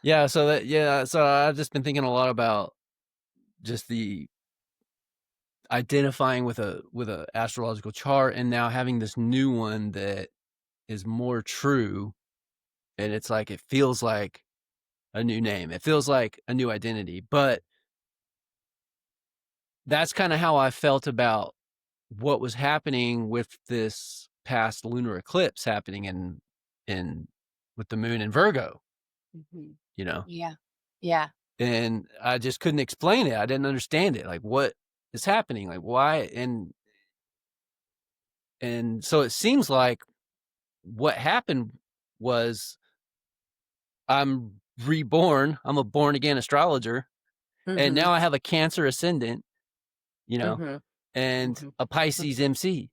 Yeah. So I've just been thinking a lot about just the identifying with a astrological chart, and now having this new one that is more true. And it's like, it feels like a new name. It feels like a new identity. But that's kind of how I felt about what was happening with this past lunar eclipse happening in with the moon in Virgo, Hmm. you know, Yeah. Yeah. and I just couldn't explain it. I didn't understand it. Like, what is happening? Like, why? And so it seems like what happened was I'm reborn. I'm a born again astrologer, and Hmm. now I have a Cancer ascendant, you know, Hmm. and Hmm. a Pisces MC.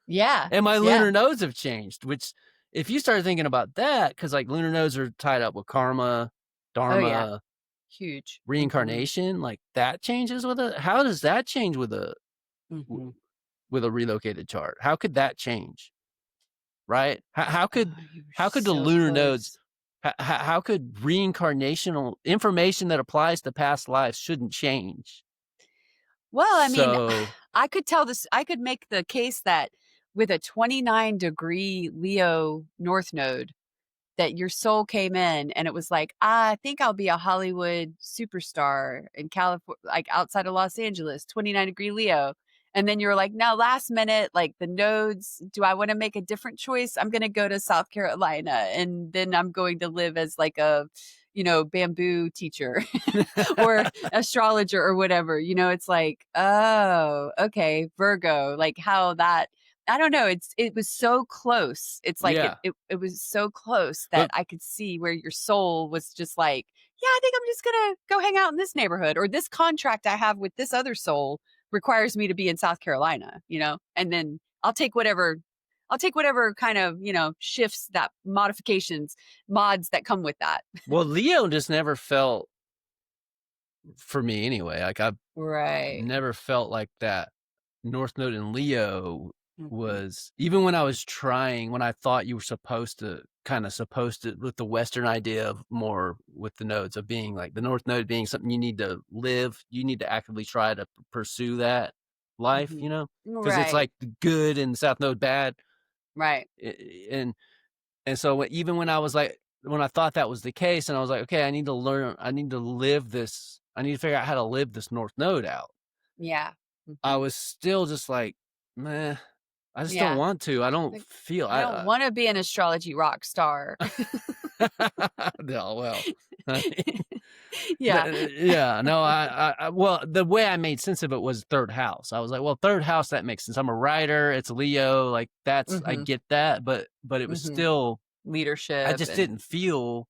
Yeah. And my Yeah. lunar nodes have changed, which, if you start thinking about that, because like lunar nodes are tied up with karma, Oh yeah. dharma, Huge. Hmm. reincarnation, like that changes how does that change Hmm. with a relocated chart? How could that change? Right? Oh, you're How could the so lunar nodes, close. how could reincarnational information that applies to past lives shouldn't change? Well, I mean, So I could make the case that with a 29-degree Leo North Node, that your soul came in and it was like, I think I'll be a Hollywood superstar in California, like outside of Los Angeles, 29-degree Leo. And then you're like, now last minute, like the nodes, do I want to make a different choice? I'm going to go to South Carolina and then I'm going to live as like a, bamboo teacher or astrologer or whatever. It's like, oh, okay, Virgo, like how that I don't know. It was so close. It's like it, yeah, it it was so close that but I could see where your soul was just like, yeah, I think I'm just gonna go hang out in this neighborhood, or this contract I have with this other soul requires me to be in South Carolina, and then I'll take whatever kind of, shifts that modifications, mods that come with that. well, Leo just never felt, for me anyway, like I've Right. never felt like that North Node in Leo Hmm. was, even when I was trying, when I thought you were supposed to, with the Western idea of more with the nodes of being like the North Node being something you need to live, you need to actively try to pursue that life, Hmm. because it's Right. like the good and South Node bad. Right. And so even when I was like, when I thought that was the case, and I was like, okay, I need to live this, I need to figure out how to live this North Node out. Yeah. I Hmm. was still just like, meh, I just don't Yeah. want to. I don't Like, feel, I don't want to be an astrology rock star. no, well, I mean, Yeah. yeah, no, well, the way I made sense of it was third house. I was like, well, third house, that makes sense. I'm a writer. It's Leo. Like I Hmm. get that, but it was Hmm. still, I Leadership just and didn't feel,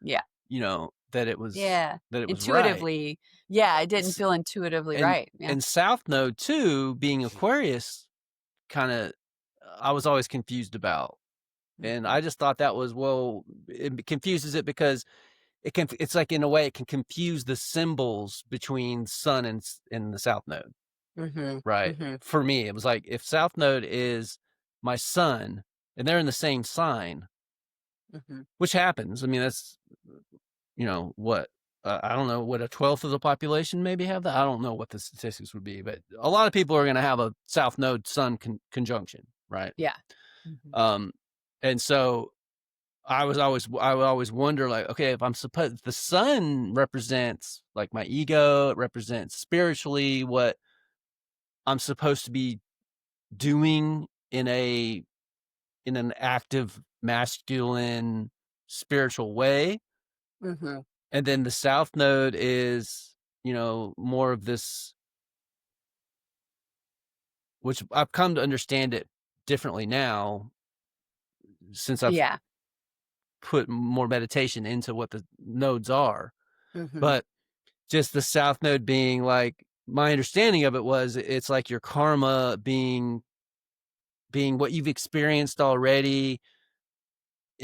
yeah. Yeah. that it was right. Intuitively. Yeah, it didn't feel intuitively and right. Yeah. and South Node too, being Aquarius, kind of, I was always confused about, and Hmm. I just thought that was, well, it confuses it because it's like, in a way, it can confuse the symbols between Sun and the South Node, Hmm. right? Hmm. For me, it was like, if South Node is my Sun and they're in the same sign, Hmm. which happens. I mean, that's, what, I don't know, what, a 12th of the population maybe have that. I don't know what the statistics would be, but a lot of people are going to have a South Node Sun conjunction, right? Yeah. Hmm. Um, and so I would always wonder, like, okay, if the Sun represents like my ego, it represents spiritually what I'm supposed to be doing in an active masculine spiritual way. Hmm. And then the South Node is, more of this, which I've come to understand it differently now, since I've Yeah. put more meditation into what the nodes are. Hmm. But just the South Node being like, my understanding of it was, it's like your karma being what you've experienced already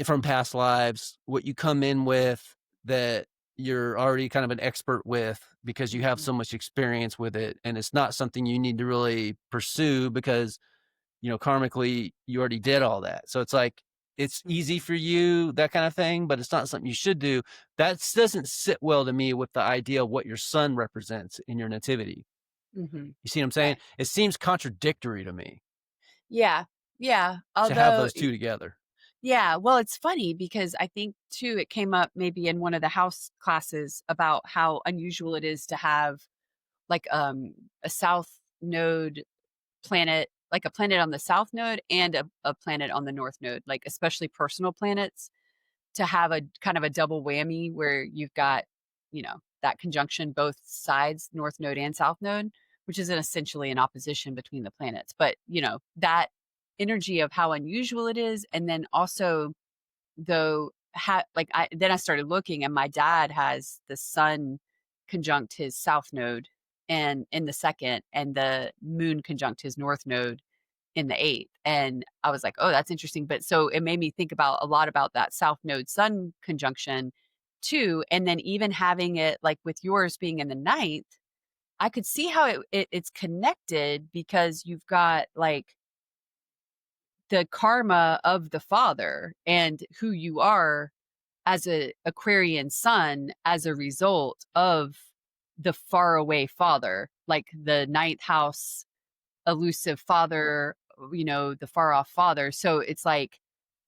from past lives, what you come in with, that you're already kind of an expert with because you have Hmm. so much experience with it, and it's not something you need to really pursue because, karmically, you already did all that. So it's like, it's easy Mhm. for you, that kind of thing, but it's not something you should do. That doesn't sit well to me with the idea of what your sun represents in your nativity. Mhm. You see what I'm saying? Right. It seems contradictory to me Yeah. Yeah. to have Although those 2 together. yeah, well, it's funny because I think too it came up maybe in one of the house classes about how unusual it is to have like a south node planet, like a planet on the south node and a planet on the north node, like especially personal planets, to have a kind of a double whammy where you've got, that conjunction both sides, north node and south node, which is essentially an opposition between the planets. But, that energy of how unusual it is. And then also, though, then I started looking, and my dad has the sun conjunct his south node and in the second, and the moon conjunct his north node in the eighth. And I was like, oh, that's interesting. But so it made me think about a lot about that South Node Sun conjunction too. And then even having it like with yours being in the ninth, I could see how it's connected because you've got like the karma of the father and who you are as a Aquarian sun as a result of the faraway father, like the ninth house elusive father, the far off father. So it's like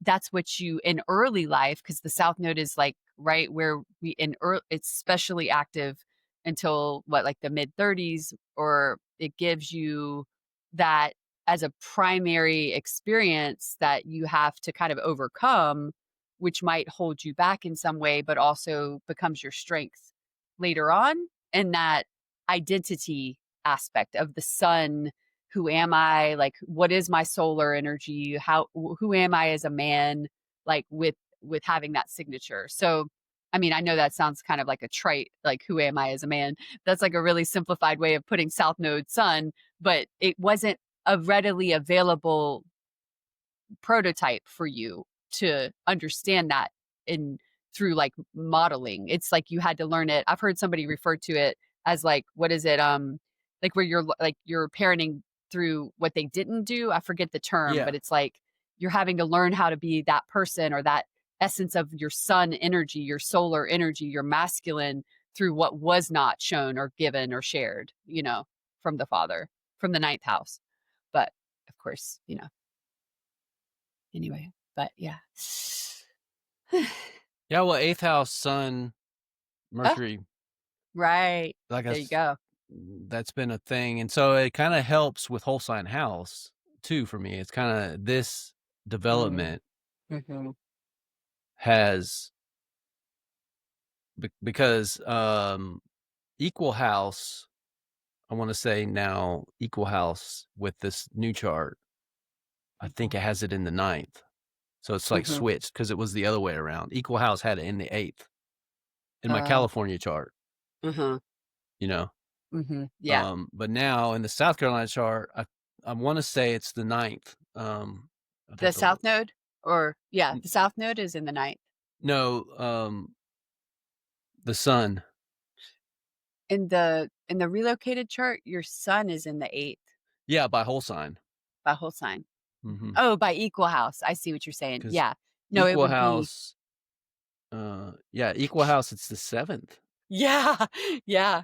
that's what you in early life, because the South Node is like right where we in early, it's especially active until what, like the mid 30s, or it gives you that as a primary experience that you have to kind of overcome, which might hold you back in some way, but also becomes your strength later on. And that identity aspect of the sun, who am I, like what is my solar energy, who am I as a man, like with having that signature. So I mean, I know that sounds kind of like a trite, like who am I as a man. That's like a really simplified way of putting south node sun, but it wasn't a readily available prototype for you to understand that in through like modeling. It's like you had to learn it. I've heard somebody refer to it as like, what is it? Like where you're parenting through what they didn't do. I forget the term, Yeah. but it's like you're having to learn how to be that person or that essence of your sun energy, your solar energy, your masculine, through what was not shown or given or shared, from the father, from the ninth house. But of course, anyway, but yeah. Yeah, well, 8th house, Sun, Oh, Mercury, right. like I There you s go. that's been a thing, and so it kinda helps with whole sign house too for me. It's kinda this Mm, development mhm, has because, equal house, I wanna say now equal house with this new chart, I think mhm, it has it in the ninth. So it's like mhm, switched because it was the other way around. Equal house had it in the eighth in my uh, California chart, uh-huh, you know? yeah. But now in the South Carolina chart, I wanna say it's the ninth. I'd The have to look. south node, or yeah, N the south node is in the ninth. no, the sun. In the relocated chart, your sun is in the eighth Yeah, by whole sign. by whole sign. Mhm. Mhm. Oh, by equal house. I see what you're saying. 'Cause Yeah. No, it equal would be house, yeah, equal house, it's the 7th. yeah. Yeah.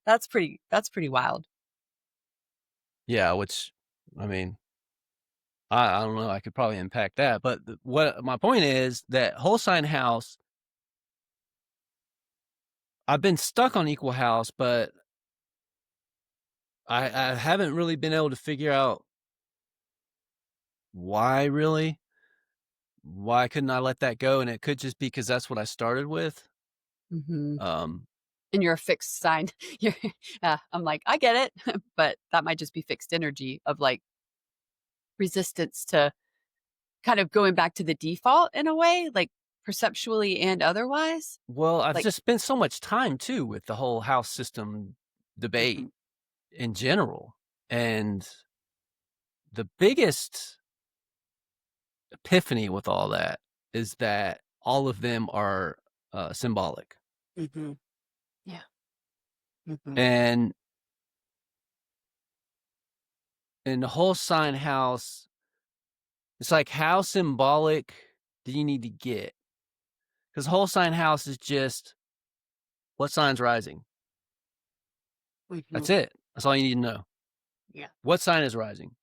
That's pretty wild. Yeah, which, I mean, I don't know, I could probably unpack that, but what my point is that whole sign house, I've been stuck on equal house, but I haven't really been able to figure out why really. Why couldn't I let that go? And it could just be because that's what I started with. Mhm. Um, And you're a fixed sign. You're I'm like, "I get it," but that might just be fixed energy of, like, resistance to kind of going back to the default in a way, like, perceptually and otherwise. well, I've Like just spent so much time too with the whole house system debate mhm, in general. And the biggest epiphany with all that is that all of them are symbolic. mhm, yeah, mhm, And in the whole sign house, It's like, how symbolic do you need to get? Because whole sign house is just what sign's rising. Mhm. That's it. That's all you need to know. Yeah. What sign is rising?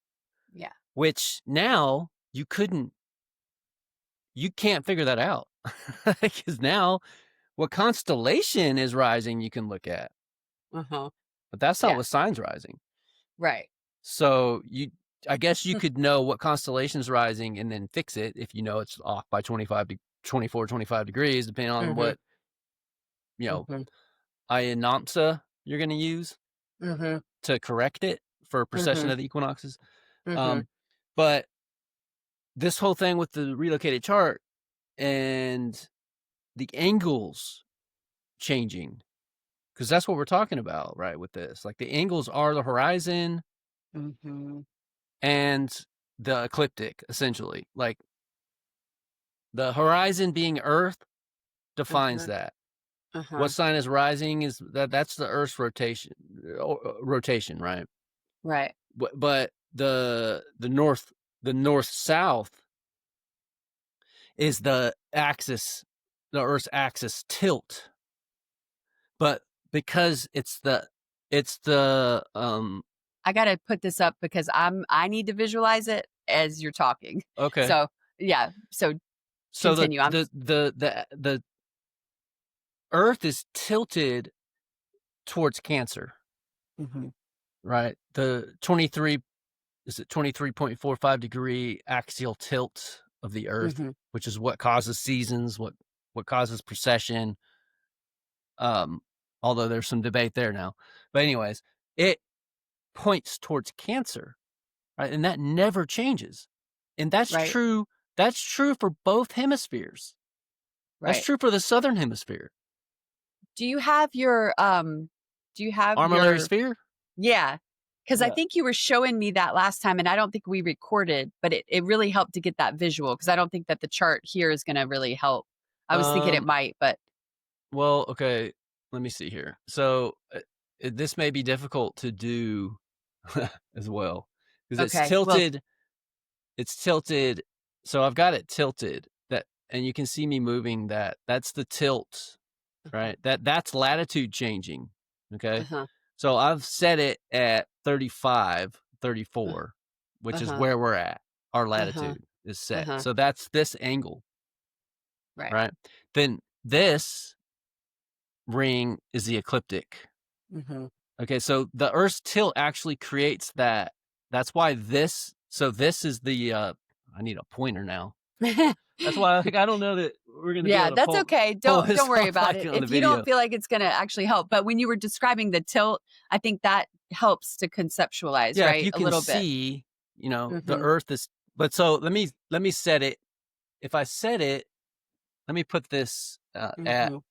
Yeah. Which now you can't figure that out because now what constellation is rising you can look at, Uh-huh. but that's not Yeah. what sign's rising. Right. So I guess you could know what constellation's rising and then fix it if you know it's off by 25 to 24, 25 degrees, depending on Mhm. what, you know, Mhm. Ianamsa you're going to use Mhm. to correct it for precession Mhm. of the equinoxes. Mhm. Um, but this whole thing with the relocated chart and the angles changing, because that's what we're talking about, right? With this, like the angles are the horizon Mhm. and the ecliptic, essentially. Like the horizon being Earth defines Uh-huh. that. What Uh-huh. sign is rising is that's the Earth's rotation, right? Right. But the north south is the Earth's axis tilt. But because it's the I gotta put this up because I need to visualize it as you're talking. okay. So yeah. So So continue. I'm the Earth is tilted towards Cancer, Mhm. right? The 23 is it 23.45 degree axial tilt of the Earth, Mhm. which is what causes seasons, what causes precession. Um, although there's some debate there now, but anyways, it points towards Cancer, right? And that never changes, and that's Right. true. That's true for both hemispheres. That's Right. true for the southern hemisphere. Do you have your do you have Armillary your sphere. yeah. Because I Yeah. think you were showing me that last time and I don't think we recorded, but it really helped to get that visual because I don't think that the chart here is gonna really help. I was thinking it Um. might, but Well, okay. Let me see here. So this may be difficult to do as well because it's okay. Well, tilted. It's tilted. So I've got it tilted. And you can see me moving that. That's the tilt, uh-huh. right? That's latitude changing. Okay. Uh-huh. So I've set it at 35, Uh, 34, which is uh-huh. where we're at. Our Uh-huh. latitude is set. Uh-huh. So that's this angle, Right. right? Then this ring is the ecliptic. Mhm. Okay, so the Earth's tilt actually creates that. That's why this is the I need a pointer now. That's why like I don't know that we're gonna be Yeah, able to that's okay. pull Don't this worry off about like it. on the If you don't video. feel like it's gonna actually help, but when you were describing the tilt, I think that helps to conceptualize, Yeah, if right? you A can little bit. see, the Mhm. Earth is but so let me set it. If I set it, let me put this at Mhm.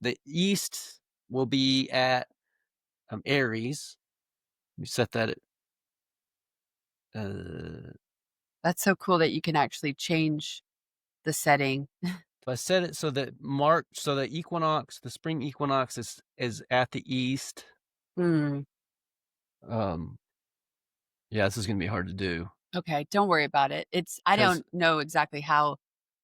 the east will be at Aries. Let me set that at uh That's so cool that you can actually change the setting. if I set it so that the spring equinox is at the east. Mm. Um, yeah, this is gonna be hard to do Okay, don't worry about it. I because don't know exactly how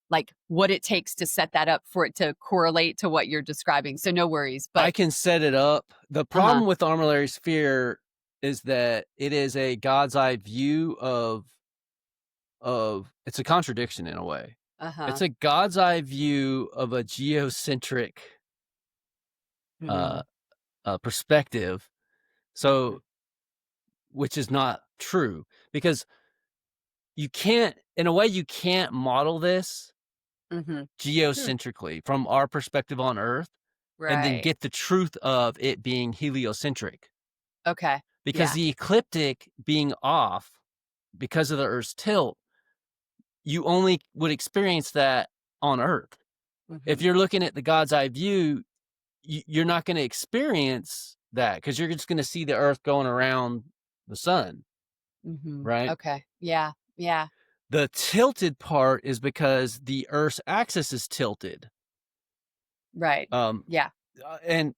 like what it takes to set that up for it to correlate to what you're describing. So no worries. I But can set it up. The uh-huh. problem with armillary sphere is that it is a God's eye view of it's a contradiction in a way. It's Uh-huh. a God's eye view of a geocentric uh, Mm. perspective. Mhm. So, which is not true because you can't, in a way, you can't model this Mhm. Hmm. geocentrically from our perspective on Earth and then Right. get the truth of it being heliocentric Okay. because Yeah. the ecliptic being off because of the Earth's tilt, you only would experience that on Earth. If Mhm. you're looking at the God's eye view, you're not going to experience that because you're just going to see the Earth going around the sun, Mhm. right? Okay. Yeah. Yeah. The tilted part is because the Earth's axis is tilted. Right. Um, Yeah. and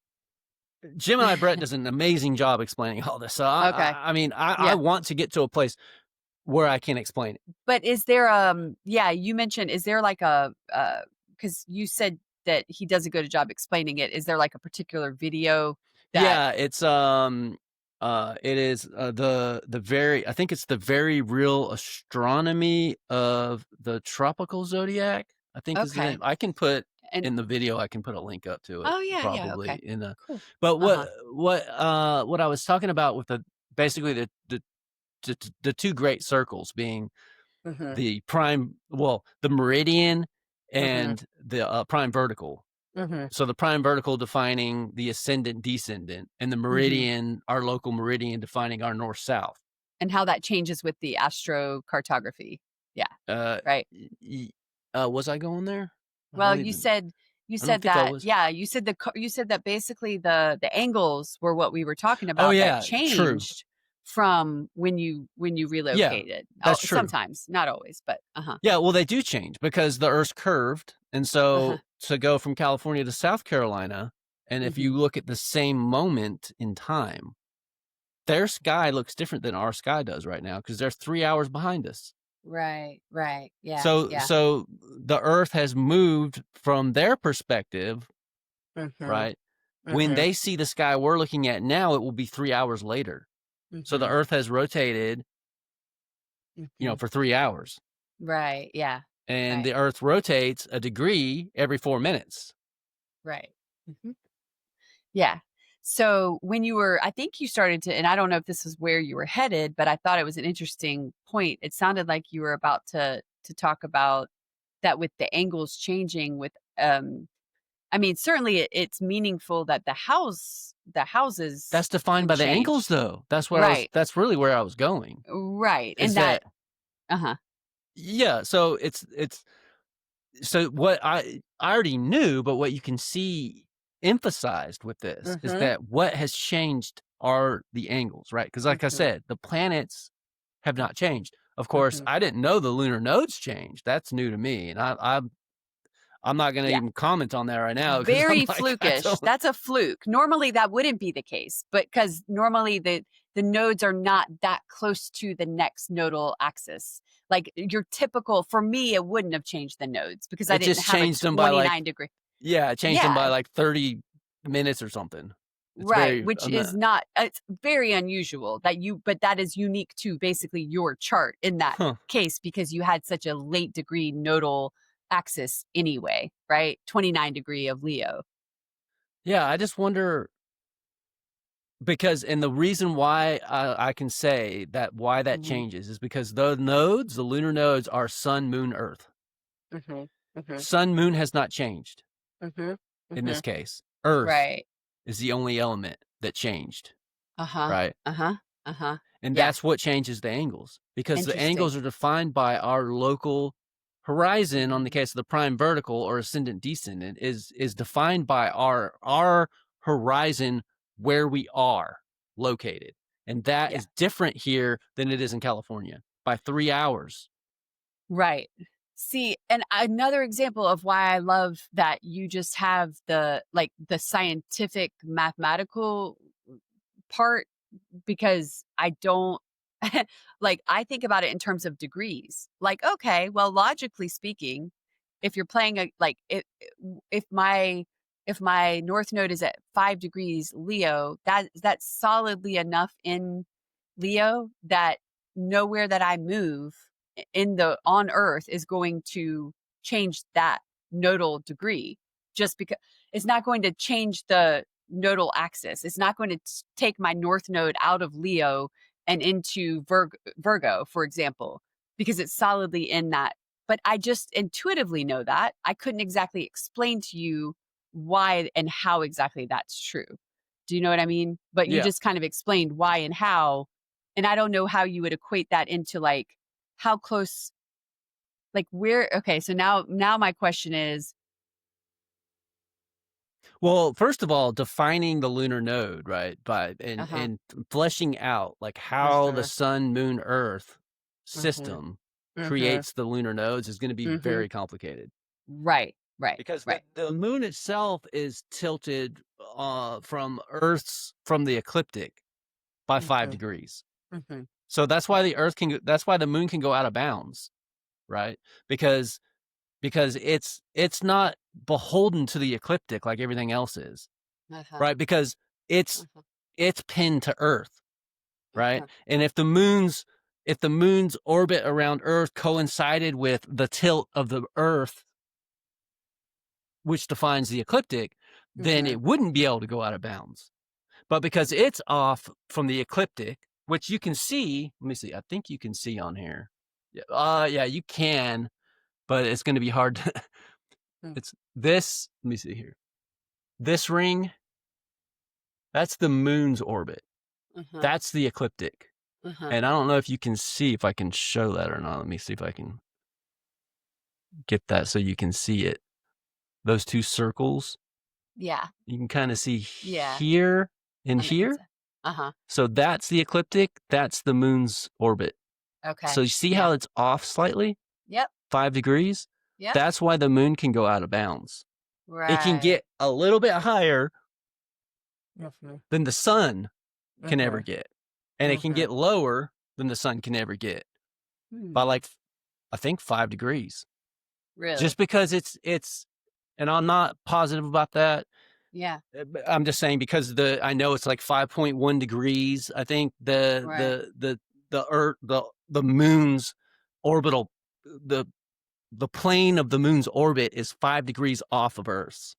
Gemini Brett does an amazing job explaining all this. So Okay. I mean, I Yeah. want to get to a place where I can explain it. But is there, yeah, you mentioned, is there like because you said that he does a good job explaining it. Is there like a particular video that Yeah, it is, the very I think it's the very real astronomy of the tropical zodiac, I think is the name. okay. I can put And in the video, I can put a link up to it oh, yeah, yeah, probably okay. in the Cool. but Uh-huh. what I was talking about with basically the 2 great circles being Mhm. the meridian Mhm. and the, prime vertical. Mhm. So the prime vertical defining the ascendant descendant, and the Mhm. meridian, our local meridian defining our north south. And how that changes with the astrocartography. Yeah, Uh, right. y was I going there? I Well, don't even you I don't said think I that, was. yeah, you said that basically the angles were what we were talking Oh, about that yeah, true. changed from when you Yeah, relocated. Oh, that's true. sometimes, not always, but uh-huh. Yeah, well, they do change because the Earth's curved, and Uh-huh. so to go from California to South Carolina, and if you Mhm. look at the same moment in time, their sky looks different than our sky does right now because 'cause they're 3 hours behind us. Right, right. Yeah, So yeah. so the Earth has moved from their perspective, Mhm. right? When Mhm. they see the sky we're looking at now, it will be 3 hours later. So the Mhm. Earth has rotated, Mhm. for 3 hours, Right, yeah. and Right, the Earth rotates a degree every 4 minutes. right. Mhm. Yeah. So when you were, I think you started to, and I don't know if this is where you were headed, but I thought it was an interesting point. It sounded like you were about to talk about that with the angles changing with I mean, certainly it's meaningful that the houses That's defined would by the angles, change. though. Right. That's really where I was going, Right. And is that that uh-huh. yeah, so it's so what I already knew, but what you can see emphasized with this is Mhm. that what has changed are the angles, right? Because like I Mhm. said, the planets have not changed. Of course, Mhm. I didn't know the lunar nodes changed. That's new to me, and I'm not gonna Yeah. even comment on that right now because I'm Very like, I flukish. don't. That's a fluke. Normally, that wouldn't be the case, but because normally the nodes are not that close to the next nodal axis. Like your typical, for me, it wouldn't have changed the nodes because I It didn't just have a changed them by like 29-degree. yeah, it changed them by Yeah, like 30 minutes or something. It's right. very Which is not, it's very unusual that but that is unique to basically your chart in that huh. case because you had such a late degree nodal axis anyway, right? 29 degree of Leo. Yeah, I just wonder because and the reason why I can say that why that Hmm. changes is because the nodes, the lunar nodes are sun, moon, earth. Hmm. Hmm. Sun, moon has not changed Mhm. in this Mhm. case. Earth Right. is the only element that changed, Uh-huh. right? Uh-huh. Uh-huh. And Yeah. that's what changes the angles because the Interesting. angles are defined by our local horizon on the Mhm. case of the prime vertical or ascendant descendant is defined by our horizon where we are located. And that Yeah. is different here than it is in California by 3 hours. Right. See, and another example of why I love that you just have the scientific mathematical part because I don't like I think about it in terms of degrees. Like, okay, well, logically speaking, if you're playing a like if my if my north node is at 5 degrees Leo, that's solidly enough in Leo that nowhere that I move in the on Earth is going to change that nodal degree just because it's not going to change the nodal axis. It's not going to take my north node out of Leo and into Virgo, for example, because it's solidly in that. But I just intuitively know that. I couldn't exactly explain to you why and how exactly that's true. Do you know what I mean? But you Yeah. just kind of explained why and how. And I don't know how you would equate that into like how close, like where, okay, so now my question is, Well, first of all, defining the lunar node, right? By uh-huh, and fleshing out like how the uh-huh, sun, moon, earth uh-huh, system uh-huh, creates the lunar nodes is going to be uh-huh. very complicated Right, right, because right. the moon itself is tilted from the ecliptic by 5 Mhm, degrees. mhm. So that's why that's why the moon can go out of bounds, right? Because it's not beholden to the ecliptic like everything else is, Uh-huh. right? Because it's Uh-huh. it's pinned to Earth, right? Uh-huh. And if the moon's orbit around Earth coincided with the tilt of the Earth, which defines the ecliptic, then Mhm. it wouldn't be able to go out of bounds. But because it's off from the ecliptic, which you can see, let me see, I think you can see on here. Yeah, you can, but it's going to be hard to, Mm. it's this, let me see here. This ring, that's the moon's orbit. Uh-huh. That's the ecliptic. Uh-huh. And I don't know if you can see if I can show that or not. Let me see if I can get that so you can see it. Those two circles, Yeah. you can kind of see Yeah. here and On the here. inside. Uh-huh. So that's the ecliptic. That's the moon's orbit. So Okay. you see Yeah. how it's off slightly, Yep. 5 degrees? Yep. That's why the moon can go out of bounds. It can Right. get a little bit higher Mhm. than the sun can ever Mhm. get. And it can Mhm. get lower than the sun can ever get by Hmm. like, I think 5 degrees. Really? Just because and I'm not positive about that. Yeah. But I'm just saying because I know it's like 5.1 degrees. I think Right. the earth, the moon's orbital, the the plane of the moon's orbit is 5 degrees off of Earth's.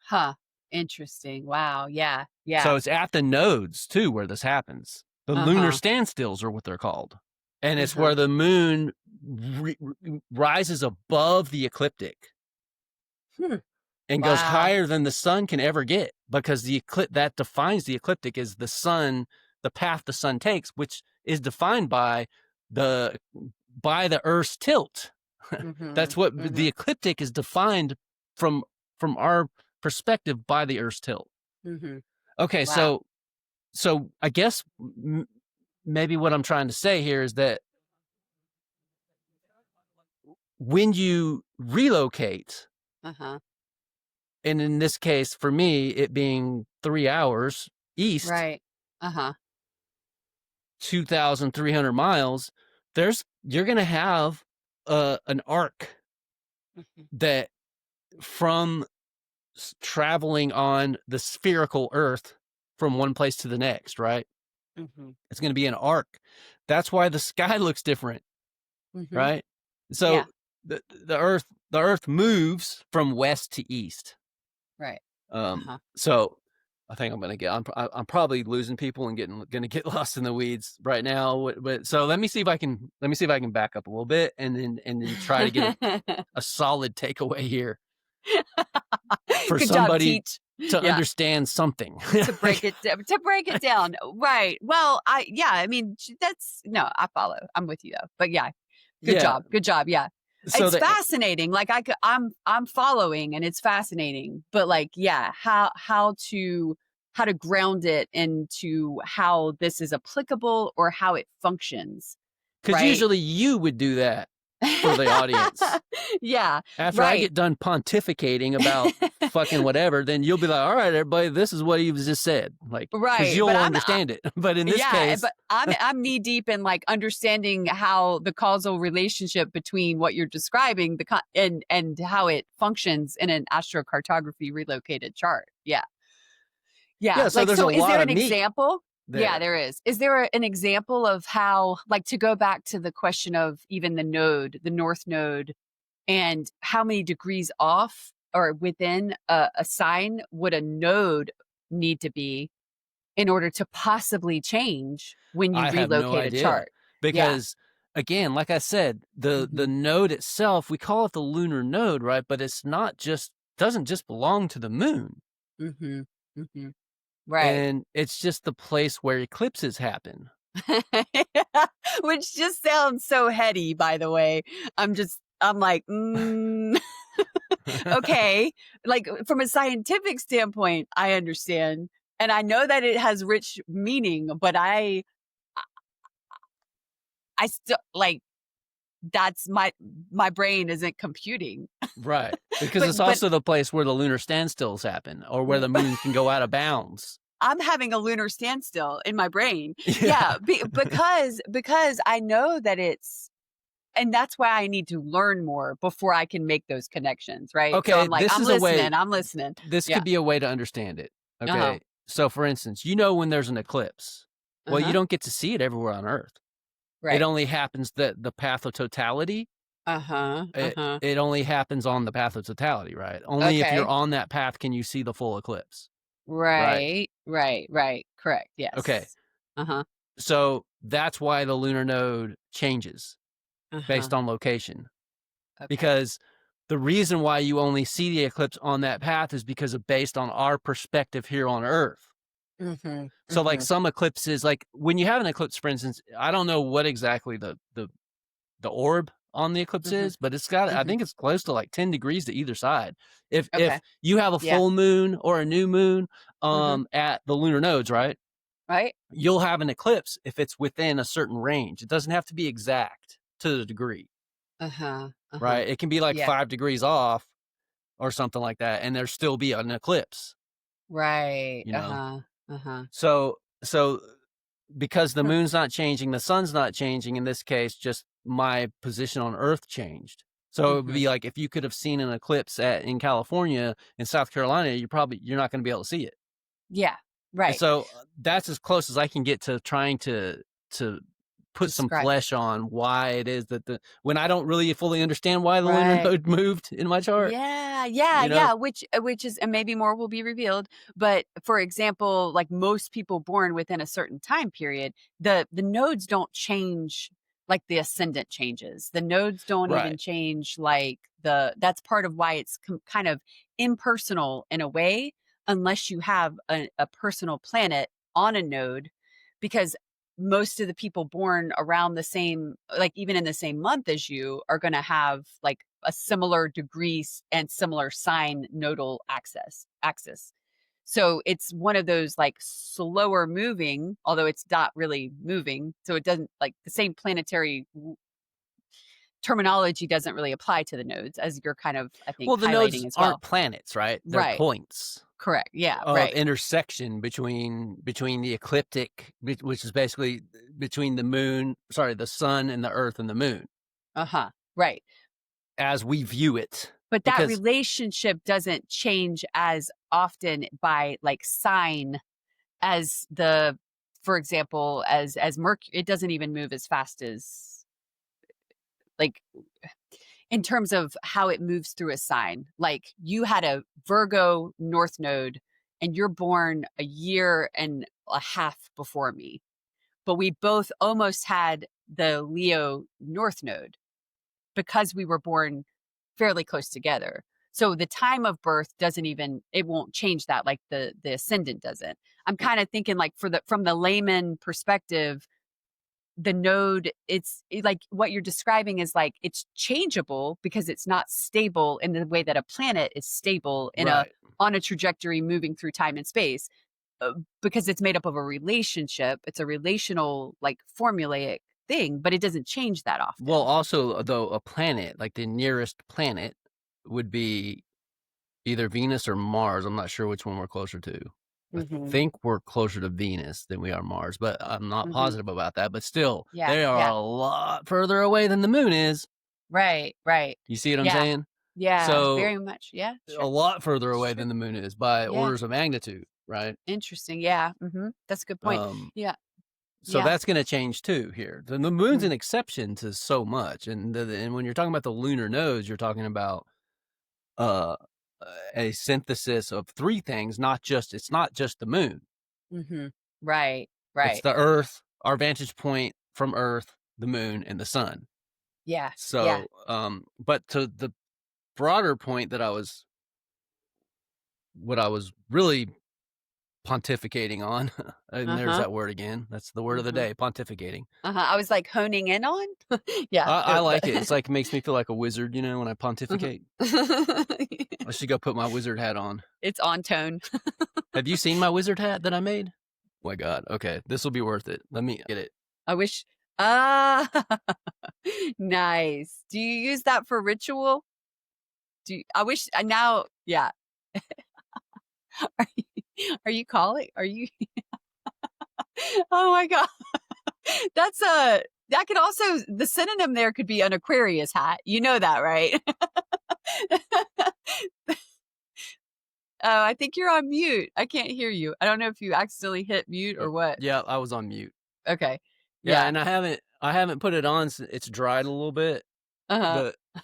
Huh. Interesting. Wow. Yeah. So Yeah. it's at the nodes too where this happens. The lunar Uh-huh. standstills are what they're called. And it's Uh-huh. where the moon rises above the ecliptic Hmm. and goes Wow. higher than the sun can ever get because that defines the ecliptic is the path the sun takes, which is defined the by the Earth's tilt. That's Mhm. what the Mhm. ecliptic is defined from our perspective by the Earth's tilt. Mhm. Okay, Wow. so I guess maybe what I'm trying to say here is that when you relocate, Uh-huh. and in this case for me it being 3 hours east, Right. Uh-huh. 2,300 miles, you're going to have an arc Mhm. that from traveling on the spherical Earth from one place to the next, right? Mhm. It's going to be an arc. That's why the sky looks different, Mhm. right? So Yeah. the Earth moves from west to east. Right. Uh-huh. So I think I'm probably losing people and going to get lost in the weeds right now. But so let me see if I can back up a little bit and then try to get a solid takeaway here for Good job, somebody teach. to Yeah. understand something. To break it down. Right. Well, I mean, that's no, I follow. I'm with you though. But yeah, good Yeah. job. Good job. Yeah. So It's the fascinating. Like I'm following and it's fascinating. But like, yeah, how to ground it into how this is applicable or how it functions. because Right. usually you would do that for the audience. Yeah. After I Right. get done pontificating about fucking whatever, then you'll be like, all right, everybody, this is what he just said. Like, because Right. But you'll understand it. But in this yeah, case, but I'm knee deep in like understanding how the causal relationship between what you're describing and how it functions in an astrocartography relocated chart. Yeah. Yeah. yeah, so Like there's a so is lot there of an meat example? Yeah, there. there is. Is there an example of how like to go back to the question of even the node, the north node and how many degrees off or within a sign would a node need to be in order to possibly change when you I have no relocate a idea chart. Yeah. because, again, like I said, the Mhm. node itself, we call it the lunar node, right? But it's not just doesn't just belong to the moon, Mhm. Mhm. Right. and it's just the place where eclipses happen. Which just sounds so heady, by the way. I'm like, okay. Like from a scientific standpoint, I understand. And I know that it has rich meaning, but I still like that's my brain isn't computing. Right, because But it's also the place where the lunar standstills happen or where the moon can go out of bounds. I'm having a lunar standstill in my brain. Yeah. Yeah, because I know that it's and that's why I need to learn more before I can make those connections, right? So Okay, I'm like, this is a way I'm listening. this Yeah. could be a way to understand it, Uh-huh. okay? So, for instance, you know when there's an eclipse. Well, you Uh-huh. don't get to see it everywhere on Earth. It Right. only happens that the path of totality, Uh-huh. Uh-huh. it only happens on the path of totality, right? Only if you're Okay. on that path can you see the full eclipse, right? Right. Right. Right. Correct. Okay, Yes. Uh-huh. so that's why the lunar node changes Uh-huh. based on location, Okay. because the reason why you only see the eclipse on that path is because of based on our perspective here on Earth. Mhm. So, like, Mhm. some eclipses, like, when you have an eclipse, for instance, I don't know what exactly the orb on the eclipse Mhm. is, but it's got I Mhm. think it's close to, like, 10 degrees to either side. If Okay. you have a Yeah. full moon or a new moon, Mhm. at the lunar nodes, right, Right? you'll have an eclipse if it's within a certain range. It doesn't have to be exact to the degree, Uh-huh. Uh-huh. right? It can be, like, Yeah. 5 degrees off or something like that, and there still be an eclipse, Right. you know? Uh-huh. Uh-huh. So because the Huh. moon's not changing, the sun's not changing, in this case, just my position on Earth changed. So it would Mhm. be like if you could have seen an eclipse in California, in South Carolina, you're not going to be able to see it. Yeah. And Right. so that's as close as I can get to trying to put some Describe it. flesh on why it is that the when I don't really fully understand why the lunar Right. node moved in my chart, Yeah, yeah, you know? yeah, which is and maybe more will be revealed, but for example, like most people born within a certain time period, the nodes don't change like the ascendant changes. The nodes don't even Right. change like the that's part of why it's kind of impersonal in a way unless you have a personal planet on a node because most of the people born around the same like even in the same month as you are going to have like a similar degree and similar sign nodal axis so it's one of those like slower moving although it's not really moving so it doesn't like the same planetary terminology doesn't really apply to the nodes as you're kind of I think Well, the highlighting nodes as aren't well. planets, right? They're Right. points Correct. Yeah. of Right. intersection between the ecliptic, which is basically between the sun and the earth and the moon, Uh-huh. Right. as we view it. But that Because relationship doesn't change as often by like sign as the for example as mercury it doesn't even move as fast as like in terms of how it moves through a sign like you had a Virgo north node and you're born a year and a half before me but we both almost had the Leo north node because we were born fairly close together. So the time of birth doesn't even it won't change that like the ascendant doesn't. I'm kind of thinking like for the from the layman perspective, the node like what you're describing is like it's changeable because it's not stable in the way that a planet is stable in a right. on a trajectory moving through time and space because it's made up of a relationship. It's a relational like formulaic thing, but it doesn't change that Well, often. also, though, a planet, like the nearest planet would be either Venus or Mars. I'm not sure which one we're closer to. I Mhm. think we're closer to Venus than we are Mars, but I'm not Mhm. positive about that. But still, Yeah, they are yeah. a lot further away than the moon is. Right, right. You see what I'm Yeah, saying? yeah, So very much. Yeah, a sure. lot further It's away true. than the moon is by Yeah, orders of magnitude, right? interesting. Yeah, mhm. That's a good point. Um, Yeah, so yeah. that's going to change too here. The moon's Mm, an exception to so much, and when you're talking about the lunar nodes, you're talking about uh, a synthesis of three things. It's not just the moon. mhm. Right, It's right. the Earth, our vantage point from Earth, the moon, and the sun. Yeah, yeah. So, but to the broader point what I was really pontificating on, and there's Uh-huh, that word again. That's the word of the uh-huh, day, pontificating. uh-huh. I was, like, honing in on? Yeah, I but like it. It's like it makes me feel like a wizard, when I uh-huh. pontificate. I should go put my wizard hat on. It's on tone. Have you seen my wizard hat that I made? Oh my God. Okay. This will be worth it. Let me get it. I wish ah, nice. Do you use that for ritual? Do you I wish now yeah. Are you calling? Are you Oh my god. That's that could also the synonym there could be an Aquarius hat. You know that, right? Oh, I think you're on mute. I can't hear you. I don't know if you accidentally hit mute or what. Yeah, I was on mute. Okay. Yeah, Yeah. and I haven't put it on since it's dried a little bit. Uh-huh. The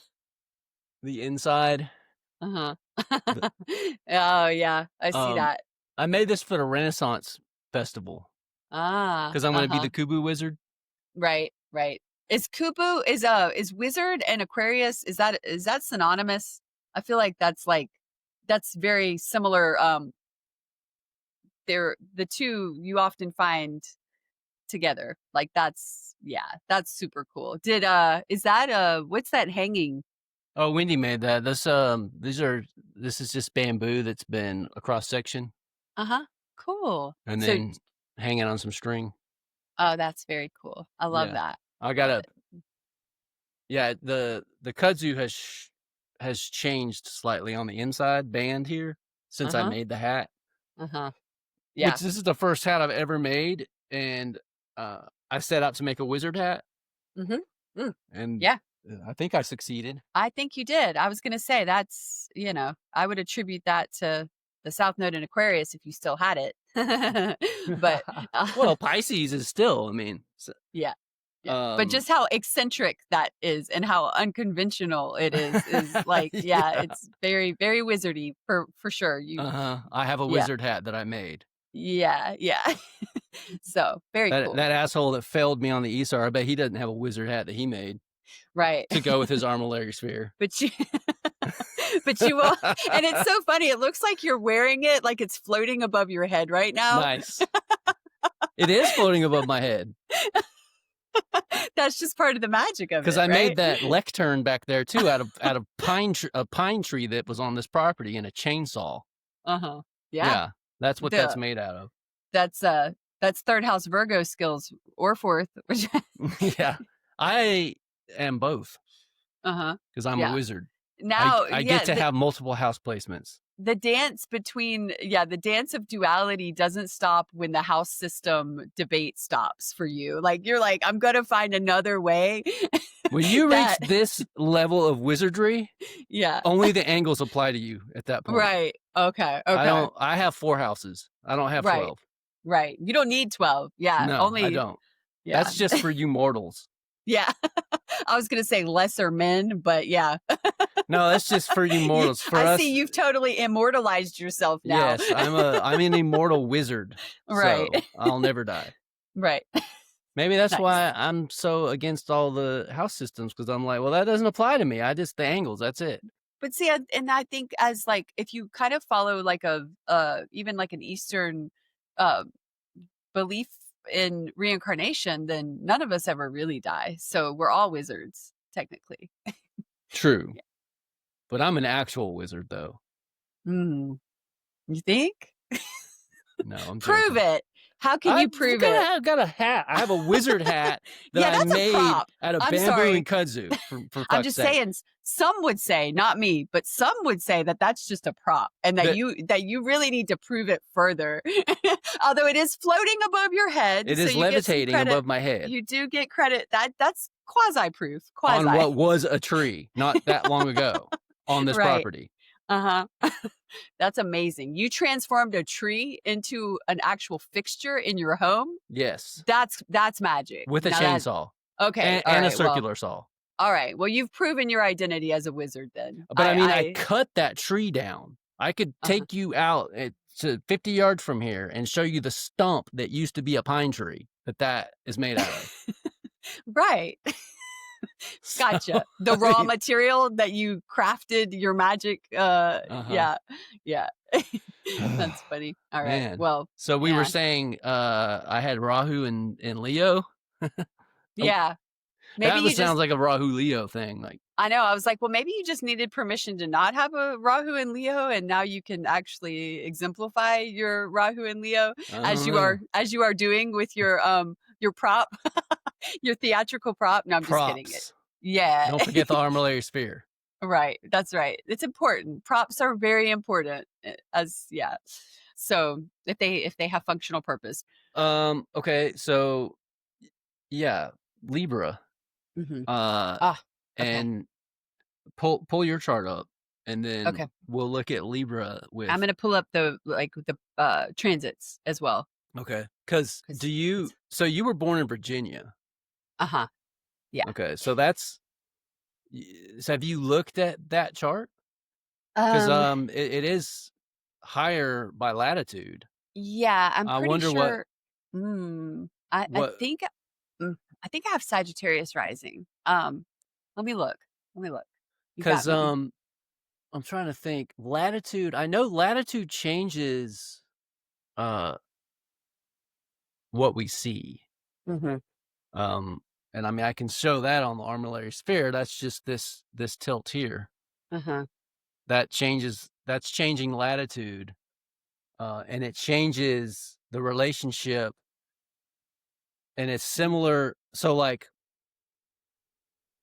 the inside. Uh-huh. The Oh, yeah. I see um that. I made this for the Renaissance festival Ah, because I'm gonna be uh-huh. the Kuboo wizard. Right, right. Is Kuboo is wizard and Aquarius, is that synonymous? I feel like that's very similar. They're the two you often find together. Like that's super cool. Did is that what's that hanging? Oh, Wendy made that. This is just bamboo that's been a cross section Uh-huh. Cool. and So then hanging on some string. oh, that's very cool. I love Yeah. that. I Love gotta it. yeah, the kudzu has changed slightly on the inside band here since I Uh-huh. made the hat, Uh-huh. Yeah. which this is the first hat I've ever made, and, I set out to make a wizard hat, Mhm. Mm. and, Yeah. I think I succeeded. I think you did. I was gonna say that's, I would attribute that to the South Node in Aquarius if you still had it. But, Well, Pisces is still, I mean, yeah, yeah. But um just how eccentric that is and how unconventional it is like, yeah, yeah, it's very, very wizardy for sure. I have a Yeah, wizard hat that I made. yeah, yeah. So, very That cool. asshole that failed me on the ESAR, I bet he doesn't have a wizard hat that he made Right. to go with his armillary sphere. But you but you will and it's so funny, it looks like you're wearing it like it's floating above your head right now. Nice. It is floating above my head. That's just part of the magic of 'Cause it, I right? made that lectern back there too out of a pine tree that was on this property and a chainsaw. Uh-huh. Yeah. Yeah, that's what that's The made out of. that's, that's 3rd house Virgo skills or 4th, which Yeah. I am both Uh-huh. because 'cause I'm a Yeah. wizard. Now, I get yeah, to have multiple house placements. the dance between the dance of duality doesn't stop when the house system debate stops for you. Like, you're like, "I'm gonna find another way." When you reach That this level of wizardry, yeah. only the angles apply to you at that point. Right. Okay, okay. I have 4 houses. I don't have Right, 12. right. You don't need 12. Yeah, No, I only don't. yeah. That's just for you mortals. Yeah. I was gonna say lesser men, but yeah. No, that's just for you You mortals. For I us, see you've totally immortalized yourself now. yes, I'm an immortal wizard, Right. so I'll never die. Right. Maybe that's Nice. why I'm so against all the house systems because I'm like, well, that doesn't apply to me. I just the angles. That's it. But see, and I think as like if you kind of follow like a even like an Eastern uh belief in reincarnation, then none of us ever really die. So we're all wizards, technically. True, Yeah. but I'm an actual wizard, though. Mm, you think? No, I'm Prove joking. it. How can you I've prove it? got a hat. I have a wizard hat that Yeah, I that's a made prop. out of I'm bamboo sorry. and kudzu. For I'm fuck's just sake, saying some would say, not me, but some would say that that's just a prop and that that you really need to prove it further. Although it is floating above your head, it so is you get some levitating credit. above my head You do get credit. That's quasi proof. on Quasi. what was a tree not that long ago on this Right. property. Uh-huh. That's amazing. You transformed a tree into an actual fixture in your home. Yes, That's magic. with a Now that chainsaw okay, all and a right. Well, circular saw. all right. Well, you've proven your identity as a wizard then. But I mean, I cut that tree down. I could Uh-huh. take you out to 50 yards from here and show you the stump that used to be a pine tree that is made out of. Right. So, Gotcha. The I raw mean, material that you crafted your magic, uh-huh. yeah, yeah. That's funny. All right. Man. Well, So we were yeah, saying I had Rahu and Leo. Oh, yeah. Maybe that you was just sounds like a Rahu Leo thing. Like, I know, I was like, well, maybe you just needed permission to not have a Rahu and Leo, and now you can actually exemplify your Rahu and Leo I don't know. as you are doing with your prop, your theatrical prop. No, I'm just kidding. Props. Yeah. Don't forget the armillary sphere. Right. That's right. It's important. Props are very important as yeah. So if they have functional purpose. Okay, so yeah, Libra. Mhm. Uh, Ah, okay. and pull your chart up, and then Okay. we'll look at Libra I'm with gonna pull up the transits as well okay. Because do because you it's so you were born in Virginia. uh-huh. Yeah. Okay, so that's so have you looked at that chart? 'Cause, Um, it is higher by latitude. yeah, I'm I pretty wonder sure I what think I think I have Sagittarius rising. Let me look. Let me look. You got 'cause, me. I'm trying to think. Latitude I know latitude changes, uh, what we see. Mhm. Um, and I mean, I can show that on the armillary sphere. That's just this tilt here. Uh-huh. That's changing latitude, and it changes the relationship, and it's similar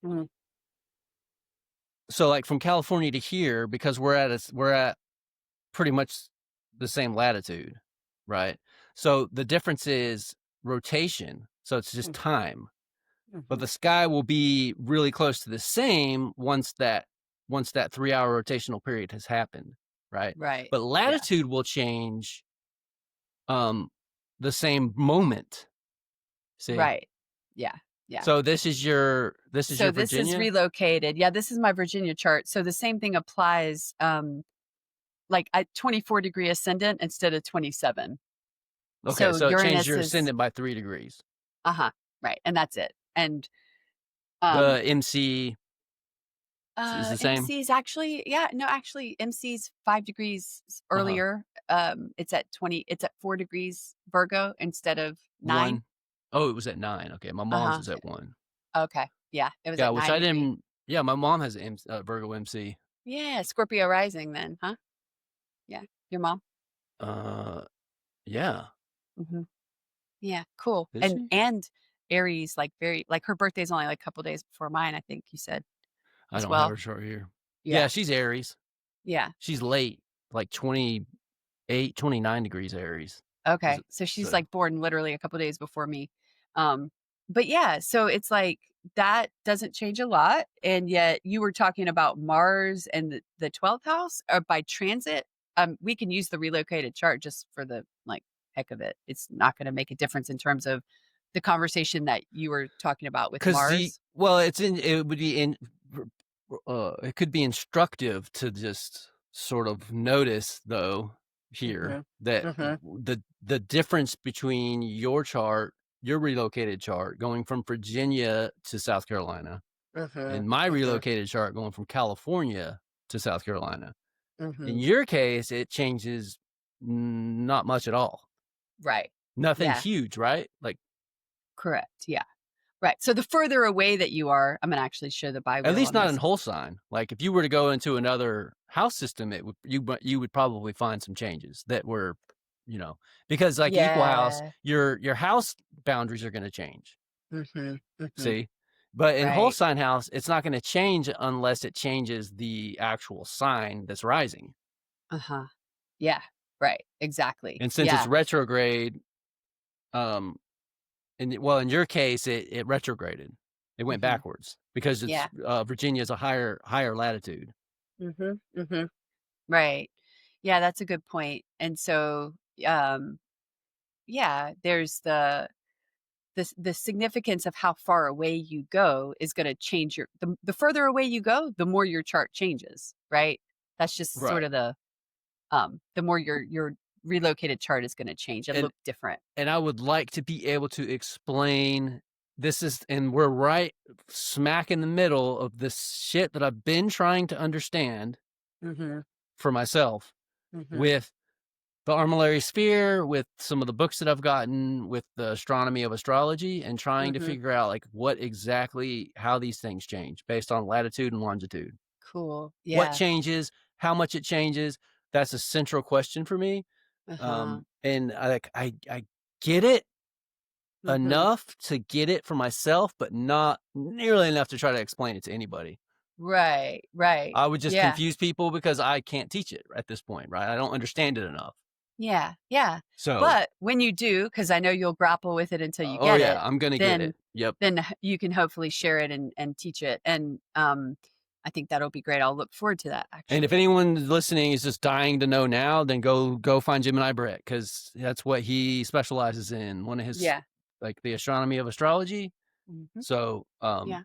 Mhm. so, like, from California to here, because we're at pretty much the same latitude, right? So, the difference is rotation, so it's just Mhm. time, but Mhm. the sky will be really close to the same once that 3-hour rotational period has happened, right? Right. But Yeah. latitude will change, um, the same moment, see? Right. Yeah. Yeah. So, this is your So this is Virginia? relocated. Yeah, this is my Virginia chart. So the same thing applies like at 24-degree ascendant instead of 27. Okay, So so it changed Uranus your is ascendant by 3 degrees. uh-huh, right, and that's it. And um The MC is the same? MC is actually yeah, no, actually MC's 5 degrees Uh-huh. earlier. It's at 4 degrees Virgo instead of 9. 1. Oh, it was at 9, okay, my mom's Uh-huh. is at 1. Okay. Yeah, it was Yeah, at which 9 I degree. didn't yeah, my mom has a Virgo MC. Yeah, Scorpio rising then, huh? Yeah. Your mom? Uh, yeah. Mhm. Yeah, cool. Is And she? Aries, like, very like, her birthday's only, like, a couple days before mine, I think you said, I as don't have well? her chart here. Yeah, Yeah, she's Aries. yeah. She's late, like 28, 29 degrees Aries. Is Okay, it so she's, so like, born literally a couple days before me. Um, but yeah, so it's like, that doesn't change a lot, and yet you were talking about Mars and the 12th house, by transit. We can use the relocated chart just for the, like, heck of it. It's not gonna make a difference in terms of the conversation that you were talking about with 'cause the Mars. well, it would be in it could be instructive to just sort of notice, though, here Mhm. that Mhm. the difference between your relocated chart going from Virginia to South Carolina, Mhm. and my Mhm. relocated chart going from California to South Carolina. In Mhm. your case, it changes not much at all. Right. Nothing Yeah, huge, right? Like, correct, yeah. Right, so the further away that you are I'm gonna actually show the at bi-wheel least on not in this. whole sign. Like, if you were to go into another house system, you would probably find some changes that were, because like equal house, Yeah. your house boundaries are gonna change, Mhm. Mhm. see? But in whole Right. sign house, it's not gonna change unless it changes the actual sign that's rising. Uh-huh. Yeah. Right. Exactly. And since it's Yeah. retrograde, um, in your case, it retrograded. It went Mhm. backwards because Yeah. Virginia is a higher latitude. Mhm. Mhm. Right. Yeah, that's a good point. And so, um, yeah, there's the significance of how far away you go is gonna change the further away you go, the more your chart changes, right? That's just sort Right. of the more your relocated chart is gonna change and And look different. and I would like to be able to explain and we're right smack in the middle of this shit that I've been trying to understand Mhm. for myself Mhm. with the armillary sphere, with some of the books that I've gotten, with the astronomy of astrology, and trying to Mhm. figure out like how these things change based on latitude and longitude. Cool. What Yeah. changes, how much it changes, that's a central question for me. Uh-huh. And I get it Mhm. enough to get it for myself, but not nearly enough to try to explain it to anybody. Right. Right. I would just Yeah. confuse people because I can't teach it at this point, right? I don't understand it enough. Yeah, yeah. So, But when you do, because I know you'll grapple with it until you oh get yeah, it, I'm gonna get then it. Yep. you can hopefully share it and teach it, and, I think that'll be great. I'll look forward to that, And if actually. anyone listening is just dying to know now, then go find Gemini Brett because that's what he specializes in. One of his Yeah. like the astronomy of astrology. Mhm. So Yeah,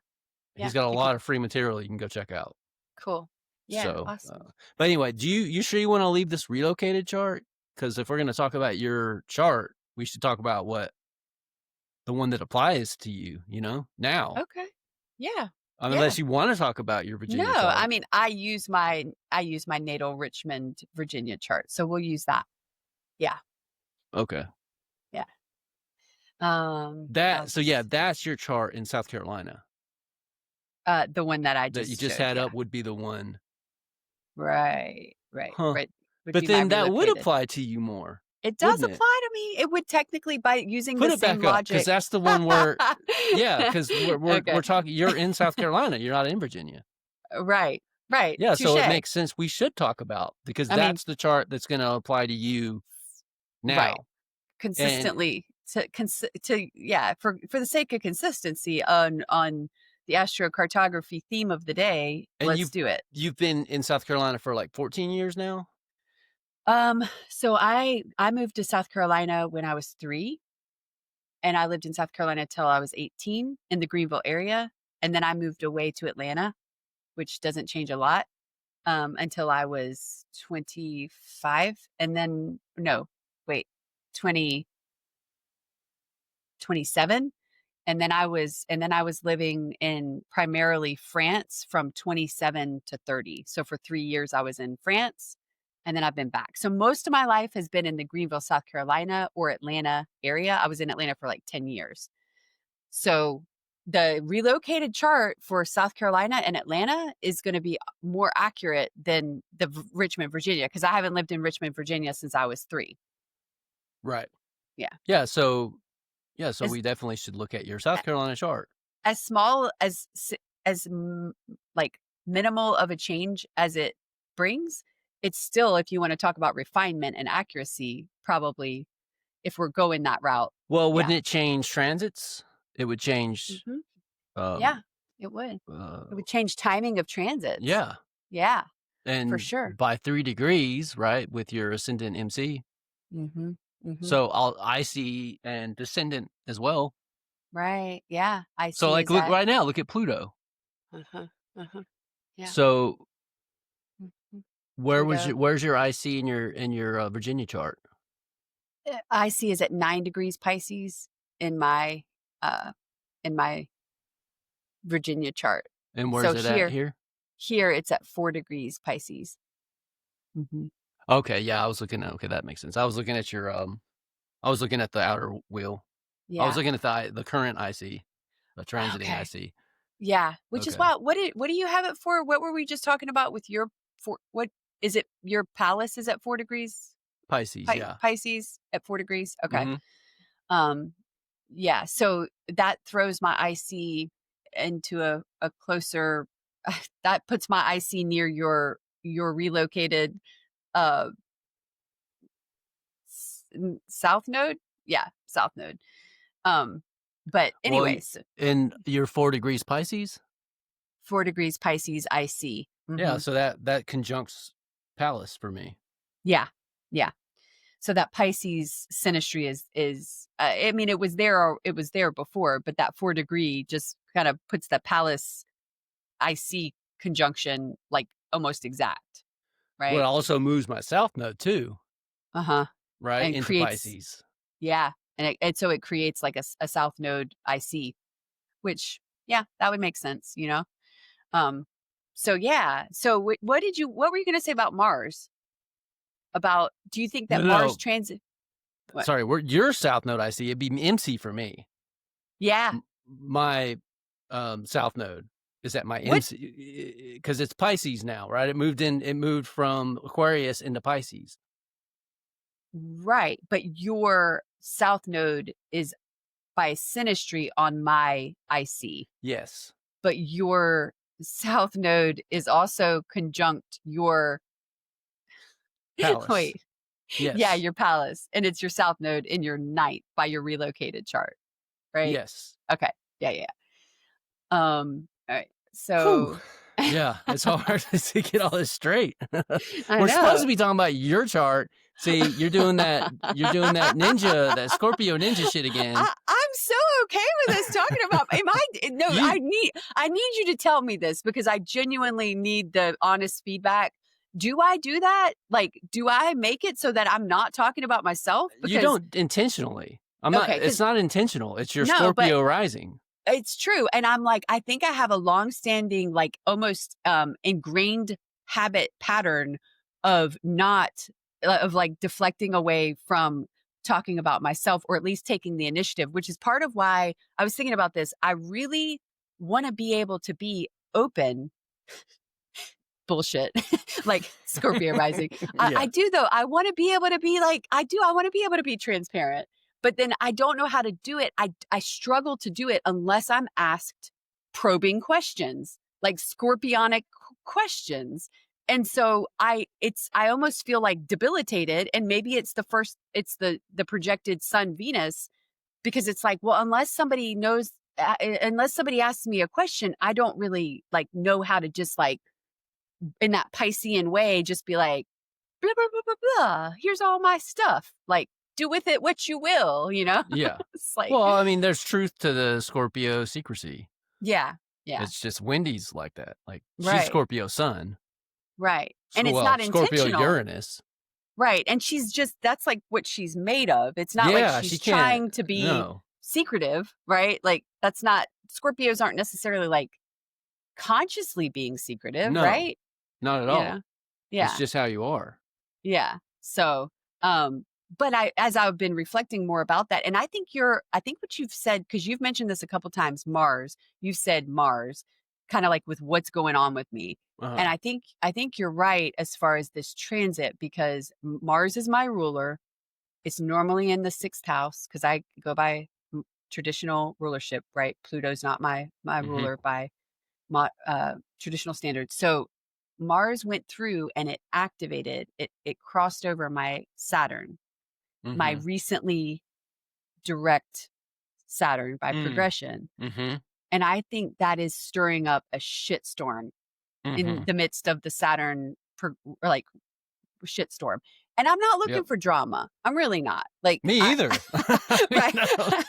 he's yeah. got a If you lot of free material you can go check out. cool. Yeah, So, awesome. but anyway, you sure you want to leave this relocated chart? Because if we're going to talk about your chart, we should talk about what the one that applies to you. Now, Okay. Yeah, yeah. unless you want to talk about your No, Virginia I chart. mean, I use my natal Richmond, Virginia chart, so we'll use that. Yeah, Okay. yeah. I'll That so yeah, just that's your chart in South Carolina the one that I that you just just showed, had yeah. up would be the one. Right, right, Huh. right, would But be my then that would relocated. apply to you more, It does wouldn't it? apply to me. It would technically by using Put the it same back up because logic. that's the one where yeah, because we're Okay. talking you're in South Carolina, you're not in Virginia. Right, right, Yeah, so it touche. makes sense we should talk about because I mean, that's the chart that's gonna apply to you right, now. And consistently to yeah, for the sake of consistency on the astrocartography theme of the day, and let's you've do it. you've been in South Carolina for, like, 14 years now? So I moved to South Carolina when I was 3, and I lived in South Carolina till I was 18 in the Greenville area, and then I moved away to Atlanta, which doesn't change a lot, until I was 25, and then no, wait, 27. And then I was living in primarily France from 27 to 30. So for 3 years I was in France, and then I've been back. So most of my life has been in the Greenville, South Carolina or Atlanta area. I was in Atlanta for like 10 years. So the relocated chart for South Carolina and Atlanta is going to be more accurate than the Richmond, Virginia, because I haven't lived in Richmond, Virginia since I was 3. Right. Yeah. Yeah, so As we definitely should look at your South Carolina chart. as small like minimal of a change as it brings, it's still, if you want to talk about refinement and accuracy, probably if we're going that route. Well, Yeah. wouldn't it change transits? It would change, Hmm. um, Yeah, it would. uh It would change timing of transits. yeah, Yeah, for and sure. by 3 degrees, right, with your ascendant MC. Hmm. Hmm. So, I see and descendant as well. Right. Yeah. I So, see like, is look that. right now, look at Pluto. Uh-huh. Uh-huh. Yeah. So, Mhm. where was Pluto. your where's your IC in your Virginia chart? I see is at 9 degrees Pisces in my uh in my Virginia chart. And where's So it at here here? here it's at 4 degrees Pisces. Mhm. Okay, yeah, I was looking at okay, that makes sense. I was looking at the outer wheel. I was Yeah. looking at the current IC, the transiting Okay. IC. Yeah, which is Okay. wild. What do you have it for? What were we just talking about with your what is it, your palace is at 4 degrees Pisces, yeah. Pisces at 4 degrees? Okay. Mhm. Um, yeah, so that throws my IC into a closer that puts my IC near your relocated, uh, south node? Yeah, south node. Um, but Well, y anyways, and you're 4 degrees Pisces? 4 degrees Pisces IC. Yeah, Mhm. so that conjuncts Pallas for me. Yeah, yeah. So that Pisces synastry is I mean, it was there before, but that 4 degree just kind of puts the Pallas IC conjunction, like, almost exact, Well, it right? also moves my south node too, Uh-huh, right, and into creates Pisces. yeah, and so it creates, like, a south node IC, which, yeah, that would make sense, you know? Um, so, yeah. So, what were you gonna say about Mars? About do you think No, that no, Mars no. transit what? Sorry, we're your south node I see, it'd be MC for me. Yeah. My, south node is at my What MC because it's Pisces now, right? It moved from Aquarius into Pisces. Right, but your south node is by synastry on my IC, Yes, but your south node is also conjunct your Pallas. wait. Yeah, Yes. your palace, and it's your south node in your ninth by your relocated chart, right? Yes. Okay. Yeah, yeah. All right. Whew. So Yeah, it's hard to get all this straight. I We're supposed know. to be talking about your chart. See, you're doing that ninja, that Scorpio ninja shit again. I'm so okay with us talking about am I no, You I need you to tell me this because I genuinely need the honest feedback. Do I do that? Like, do I make it so that I'm not talking about myself? you Because don't intentionally. I'm not okay, it's because not intentional. It's your no, but Scorpio rising. it's true. And I'm like, I think I have a long-standing, like almost ingrained habit pattern of not of like deflecting away from talking about myself or at least taking the initiative, which is part of why I was thinking about this. I really want to be able to be open bullshit like Scorpio rising. I Yeah. do though. I want to be able to be like, I want to be able to be transparent, but then I don't know how to do it. I struggle to do it unless I'm asked probing questions, like scorpionic questions. And so I almost feel like debilitated. And maybe it's it's the projected sun Venus because it's like, well, unless somebody knows, unless somebody asks me a question, I don't really like know how to just like in that Piscean way, just be like, blah, blah, blah, blah, blah. Here's all my stuff. Like, do with it what you will, you know? Yeah. It's like, Well, I mean, there's truth to the Scorpio secrecy. yeah, yeah, It's just Wendy's like that. Like she's right, Scorpio sun. right. And it's not Scorpio intentional. Uranus. Right. And she's just, that's like what she's made of. It's not like Yeah, she she's can't. trying to be No, secretive, right? Like, that's not, Scorpios aren't necessarily like consciously being secretive, no, right? not at You all. know? It's Yeah. just how you are. Yeah. So, but as I've been reflecting more about that, and I think what you've said, because you've mentioned this a couple times, Mars, you've said Mars, kind of like with what's going on with me. And Uh-huh. I think you're right as far as this transit, because Mars is my ruler. It's normally in the sixth house because I go by traditional rulership, right? Pluto's not my Mhm. ruler by traditional standards. So Mars went through and it activated, it crossed over my Saturn, my Mhm. recently direct Saturn by Mm. progression. Mhm. And I think that is stirring up a shitstorm in Mhm. the midst of the Saturn or like shitstorm. And I'm not looking Yep. for drama. I'm really not. Like Me I either. I mean, right. no.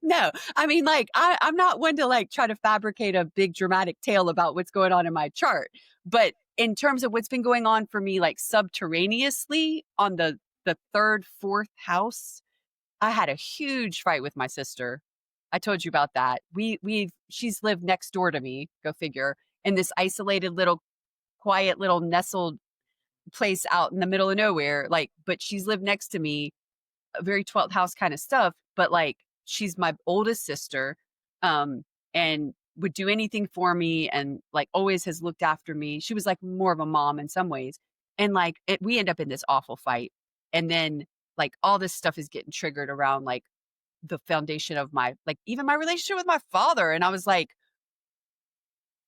No, I mean, like, I'm not one to like try to fabricate a big dramatic tale about what's going on in my chart. But in terms of what's been going on for me, like subterraneously on the third, fourth house, I had a huge fight with my sister. I told you about that. She's lived next door to me, go figure, in this isolated little, quiet little nestled place out in the middle of nowhere. Like, but she's lived next to me, very 12th house kind of stuff, but like she's my oldest sister, um, and would do anything for me and like always has looked after me. She was like more of a mom in some ways. And like we end up in this awful fight. And then like all this stuff is getting triggered around like the foundation of my like even my relationship with my father. And I was like,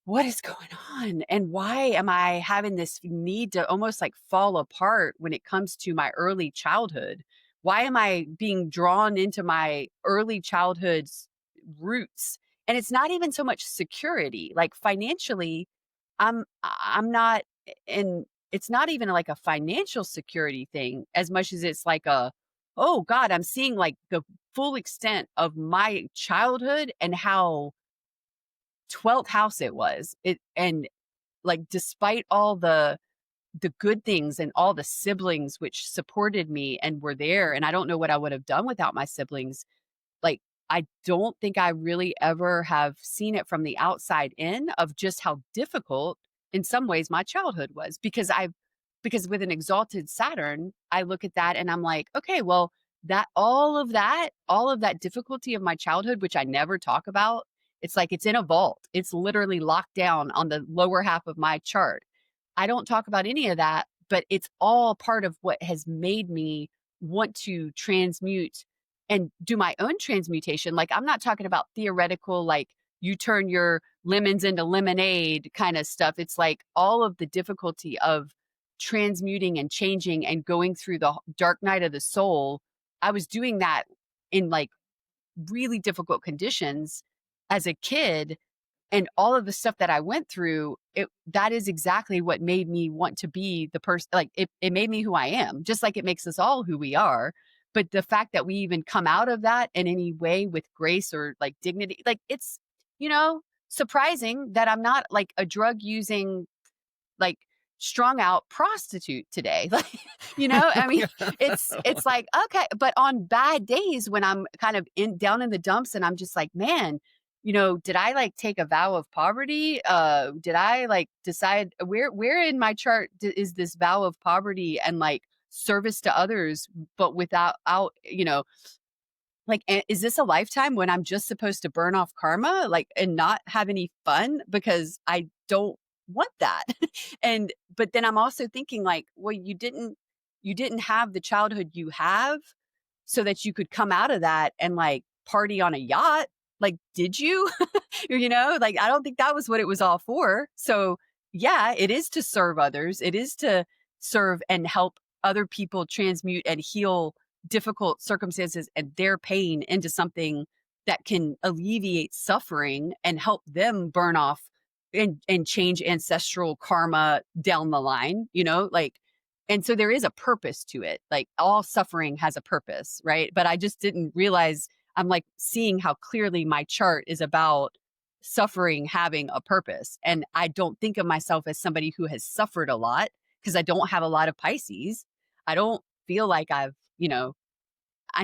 what is going on? And why am I having this need to almost like fall apart when it comes to my early childhood? Why am I being drawn into my early childhood's roots? And it's not even so much security. Like financially, I'm not and it's not even like a financial security thing as much as it's like a, oh God, I'm seeing like the full extent of my childhood and how 12th house it was. It and like despite all the good things and all the siblings which supported me and were there and I don't know what I would have done without my siblings. Like I don't think I really ever have seen it from the outside in of just how difficult in some ways my childhood was because with an exalted Saturn, I look at that and I'm like, okay, well, that all of that difficulty of my childhood, which I never talk about, it's like it's in a vault. It's literally locked down on the lower half of my chart. I don't talk about any of that, but it's all part of what has made me want to transmute and do my own transmutation. Like I'm not talking about theoretical, like you turn your lemons into lemonade kind of stuff. It's like all of the difficulty of transmuting and changing and going through the dark night of the soul, I was doing that in like really difficult conditions as a kid, and all of the stuff that I went through, that is exactly what made me want to be the person. Like it made me who I am, just like it makes us all who we are. But the fact that we even come out of that in any way with grace or like dignity, like it's, you know, surprising that I'm not like a drug using, like, strung out prostitute today. Like, I mean, it's like, okay, but on bad days when I'm kind of in down in the dumps and I'm just like, man, did I like take a vow of poverty? Did I like decide where in my chart is this vow of poverty and like service to others, but without out, like, is this a lifetime when I'm just supposed to burn off karma, like, and not have any fun because I don't want that? But then I'm also thinking like, well, you didn't have the childhood you have so that you could come out of that and like party on a yacht. Like, did you? Like, I don't think that was what it was all for. So yeah, it is to serve others. It is to serve and help other people transmute and heal difficult circumstances and their pain into something that can alleviate suffering and help them burn off and change ancestral karma down the line, like, and so there is a purpose to it. Like all suffering has a purpose, right? But I just didn't realize, I'm like seeing how clearly my chart is about suffering having a purpose. And I don't think of myself as somebody who has suffered a lot because I don't have a lot of Pisces. I don't feel like I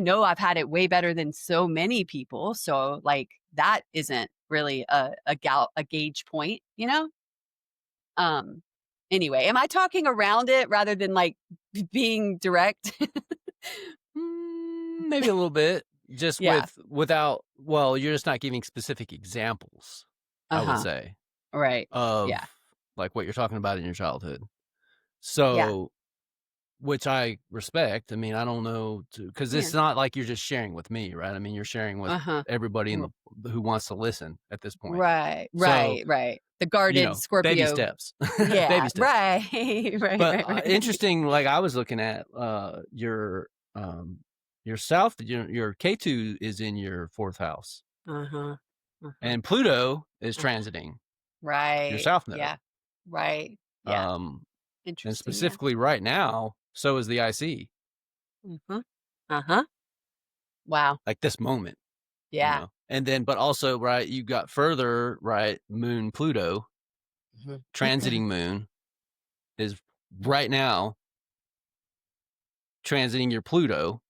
know I've had it way better than so many people. So like that isn't really a gauge point, Um anyway, am I talking around it rather than like being direct? Maybe a little bit, just Yeah. without. Well, you're just not giving specific examples, I would Uh-huh. say, Right. of Yeah. like what you're talking about in your childhood. Yeah. So, which I respect. I mean, I don't know, because Yeah. it's not like you're just sharing with me, right? I mean, you're sharing with Uh-huh. everybody R- who wants to listen at this point. Right. So, Right. Right. The guarded baby Scorpio. steps, baby Yeah. steps. Right. Right. But Right. Right. interesting. Like I was looking at your south. Your K2 is in your fourth house, Uh-huh. Uh-huh. and Pluto is Uh-huh. transiting your Right. south node. Yeah. Right. Yeah. Um, and Interesting. Yeah. specifically right now, so is the IC. Uh-huh. Uh-huh. Wow. Like this moment, Yeah. and then, but also, right, you got further, right, Moon Pluto, Mhm. transiting Moon is right now transiting your Pluto,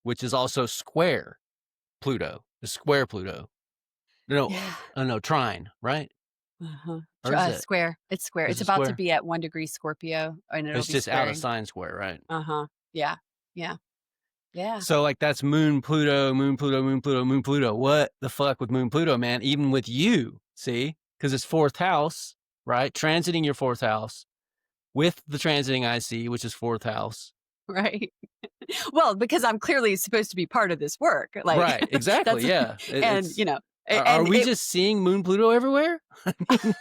which is also square Pluto, the square Pluto. No, Yeah. no, trine, right? Uh-huh. Or is it? Square. It's square. Is It's it about to square? be at 1 degree Scorpio, and it'll It's be just out of squaring. sign square, right? Uh-huh. Yeah. Yeah. Yeah. So like that's Moon Pluto, Moon Pluto, Moon Pluto, Moon Pluto. What the fuck with Moon Pluto, man? Even with you, see? Because it's fourth house, right? Transiting your fourth house with the transiting IC, which is fourth house. Right. Well, because I'm clearly supposed to be part of this work. Like Right, exactly, that's yeah. and Are and we it just seeing Moon Pluto everywhere? I mean,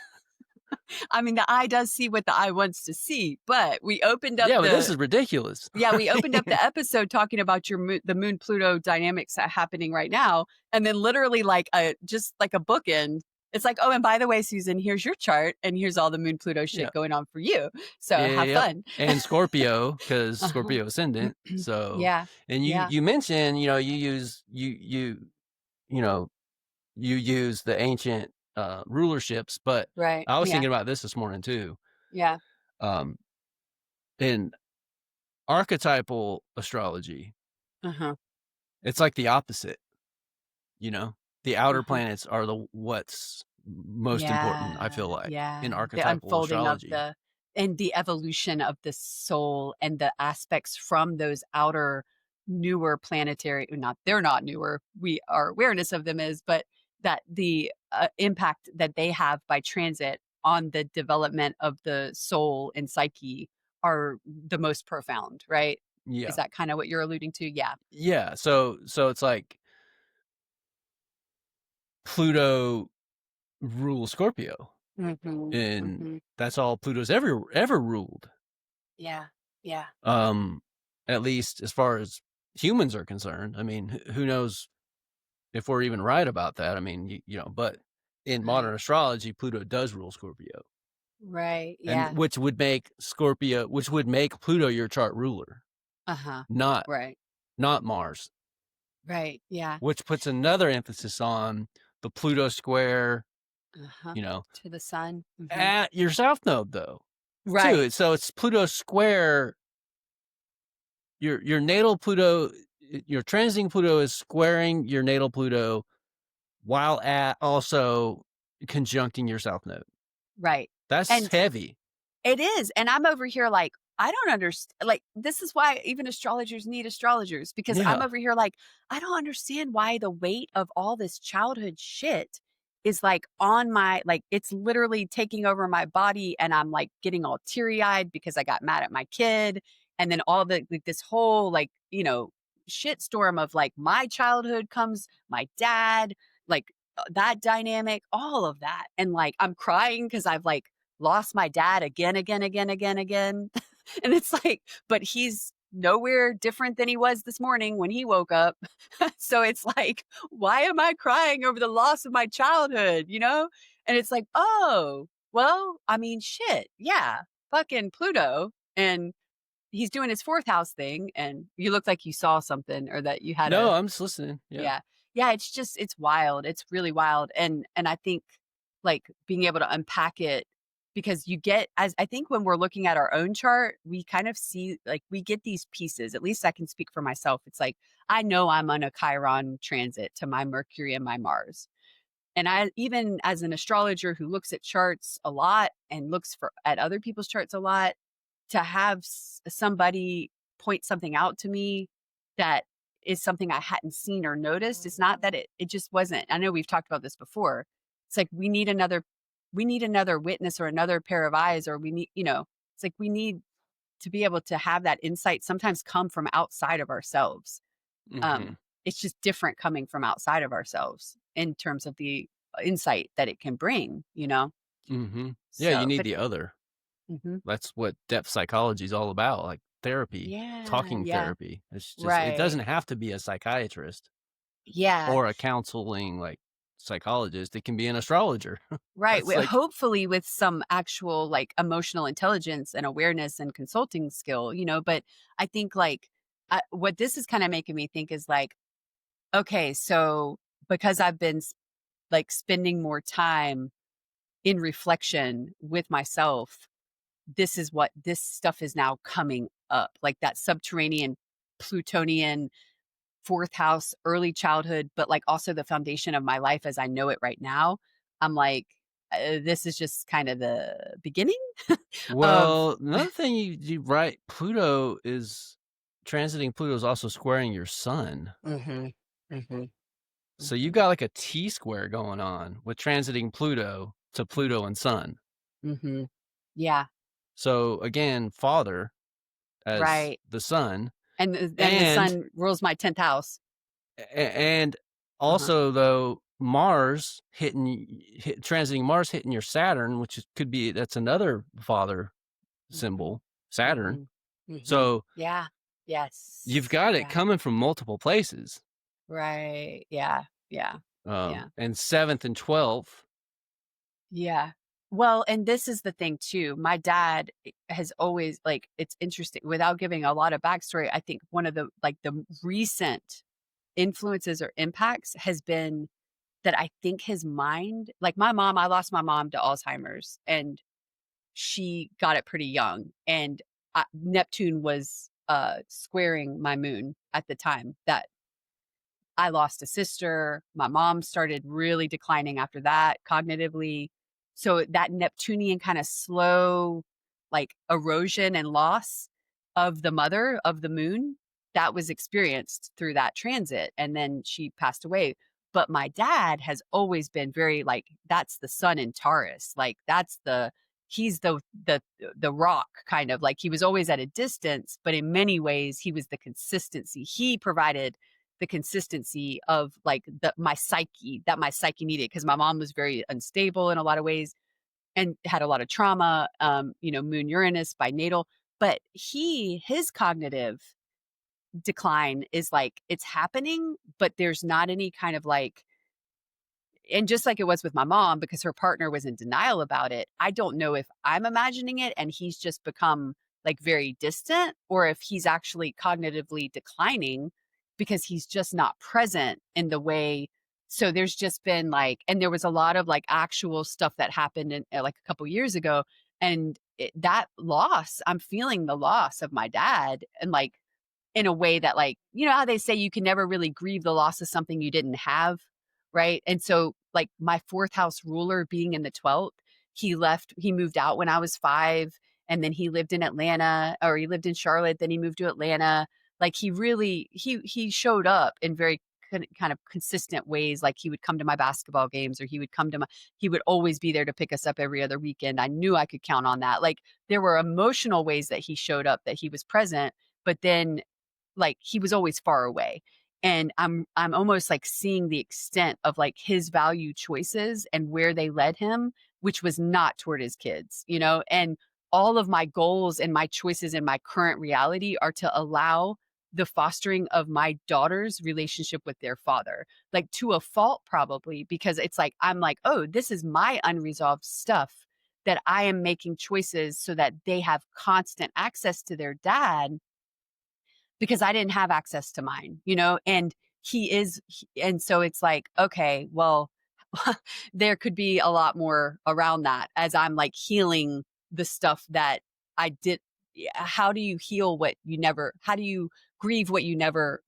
I mean the eye does see what the eye wants to see, but yeah, but this is ridiculous. we opened up the episode talking about the moon Pluto dynamics happening right now, and then literally like just like a bookend. It's like, oh, and by the way, Susan, here's your chart, and here's all the moon Pluto Yeah. shit going on for you. So have Yep. fun. And Scorpio, because Uh-huh. Scorpio ascendant. So, Yeah, and you yeah, you mentioned, you know you use the ancient rulerships, but right, I was yeah, thinking about this morning too. yeah, Um, in archetypal astrology, uh-huh, it's like the opposite. You know, the outer uh-huh. planets are the what's most important. I feel Yeah, like in yeah. The archetypal unfolding of astrology. the evolution of the soul and the aspects from those outer newer planetary, not they're not newer. Our awareness of them is, but that the impact that they have by transit on the development of the soul and psyche are the most profound, right? Is Yeah, that kind of what you're alluding to? Yeah. yeah. So it's like Pluto rules Scorpio, Hmm. and Hmm. that's all Pluto's ever ruled. Yeah. Yeah. Um, at least as far as humans are concerned. I mean, who knows if we're even right about that? I mean, but in Right. modern astrology, Pluto does rule Scorpio, Right. and Yeah. which would make Pluto your chart ruler, Uh-huh. not Right. not Mars, Right. Yeah. which puts another emphasis on the Pluto square, Uh-huh. you know, To the sun. Mhm. at your south node though, Right. too. So it's Pluto square your natal Pluto, your transiting Pluto is squaring your natal Pluto while at also conjuncting your south node. Right. That's And heavy. it is, and I'm over here like, I don't understand. Like, this is why even astrologers need astrologers, because I'm Yeah. over here like, I don't understand why the weight of all this childhood shit is, like, on my like, it's literally taking over my body, and I'm, like, getting all teary-eyed because I got mad at my kid, and then all the like, this whole, like, shitstorm of, like, my childhood comes my dad, like, that dynamic, all of that, and, like, I'm crying because 'cause I've, like, lost my dad again, again, again, again, again. And it's like, but he's nowhere different than he was this morning when he woke up. So it's like, why am I crying over the loss of my childhood, you know? And it's like, oh, well, I mean, shit. Yeah. Fucking Pluto. And he's doing his fourth house thing. And you look like you saw something or that you had No, a, I'm just listening. Yeah. yeah. Yeah, it's just it's wild. It's really wild. And I think like being able to unpack it because you get as I think when we're looking at our own chart, we kind of see like we get these pieces. At least I can speak for myself. It's like I know I'm on a Chiron transit to my Mercury and my Mars. And I even as an astrologer who looks at charts a lot and looks for at other people's charts a lot, to have somebody point something out to me that is something I hadn't seen or noticed. It's not that it just wasn't. I know we've talked about this before. It's like we need another witness or another pair of eyes or we need, it's like we need to be able to have that insight sometimes come from outside of ourselves. Mhm. Um it's just different coming from outside of ourselves in terms of the insight that it can bring. Mhm. Yeah, you So, need but the other. mhm. That's what depth psychology is all about, like therapy, Yeah, talking yeah. therapy. It's just it Right. doesn't have to be a psychiatrist Yeah, or a counseling, like, psychologist. It can be an astrologer. right, That's wi like hopefully with some actual, like, emotional intelligence and awareness and consulting skill, but I think, like, what this is kinda making me think is, like, okay, so because I've been like, spending more time in reflection with myself, this is what this stuff is now coming up, like, that subterranean Plutonian 4th house, early childhood, but, like, also the foundation of my life as I know it right now. I'm like, this is just kind of the beginning of well, another thing you right, Pluto is transiting Pluto is also squaring your sun. Mhm, mhm, So you've mhm, got like a T square going on with transiting Pluto to mm, Pluto and Sun. mhm. Yeah, So again, father as right, the sun, and the and sun rules my 10th house. and Uh-huh, also though Mars transiting Mars hitting your Saturn, which could be that's another father mhm, symbol, Saturn. mhm, mhm. So Yeah, you've yes, got it yeah, coming from multiple places. right, yeah, yeah, yeah. And seventh and 12th. Yeah. Well, and this is the thing too. My dad has always like it's interesting without giving a lot of backstory. I think one of the like the recent influences or impacts has been that I think his mind, like my mom, I lost my mom to Alzheimer's and she got it pretty young and Neptune was squaring my moon at the time that I lost a sister. My mom started really declining after that cognitively. So that Neptunian kind of slow, like erosion and loss of the mother of the moon, that was experienced through that transit. And then she passed away. But my dad has always been very like, that's the sun in Taurus. Like that's he's the rock kind of like he was always at a distance, but in many ways he was the consistency. He provided the consistency of like my psyche needed because my mom was very unstable in a lot of ways and had a lot of trauma, moon Uranus by natal. but his cognitive decline is like it's happening, but there's not any kind of like, and just like it was with my mom, because her partner was in denial about it, I don't know if I'm imagining it and he's just become like very distant, or if he's actually cognitively declining because he's just not present in the way. So there's just been like, and there was a lot of like actual stuff that happened in like a couple years ago. And that loss, I'm feeling the loss of my dad, and like in a way that, like, you know how they say you can never really grieve the loss of something you didn't have, right? And so, like, my 4th house ruler being in the 12th, he moved out when I was 5, and then he lived in Atlanta, or he lived in Charlotte, then he moved to Atlanta. Like, he really he showed up in very kind of consistent ways. Like, he would come to my basketball games, or he would always be there to pick us up every other weekend. I knew I could count on that. Like, there were emotional ways that he showed up, that he was present, but then like he was always far away. And I'm almost like seeing the extent of like his value choices and where they led him, which was not toward his kids, you know? And all of my goals and my choices in my current reality are to allow the fostering of my daughter's relationship with their father, like to a fault, probably, because it's like, I'm like, oh, this is my unresolved stuff that I am making choices so that they have constant access to their dad, because I didn't have access to mine, you know, and and so it's like, okay, well, there could be a lot more around that as I'm like healing the stuff that I did. Yeah, how do you heal how do you grieve what you never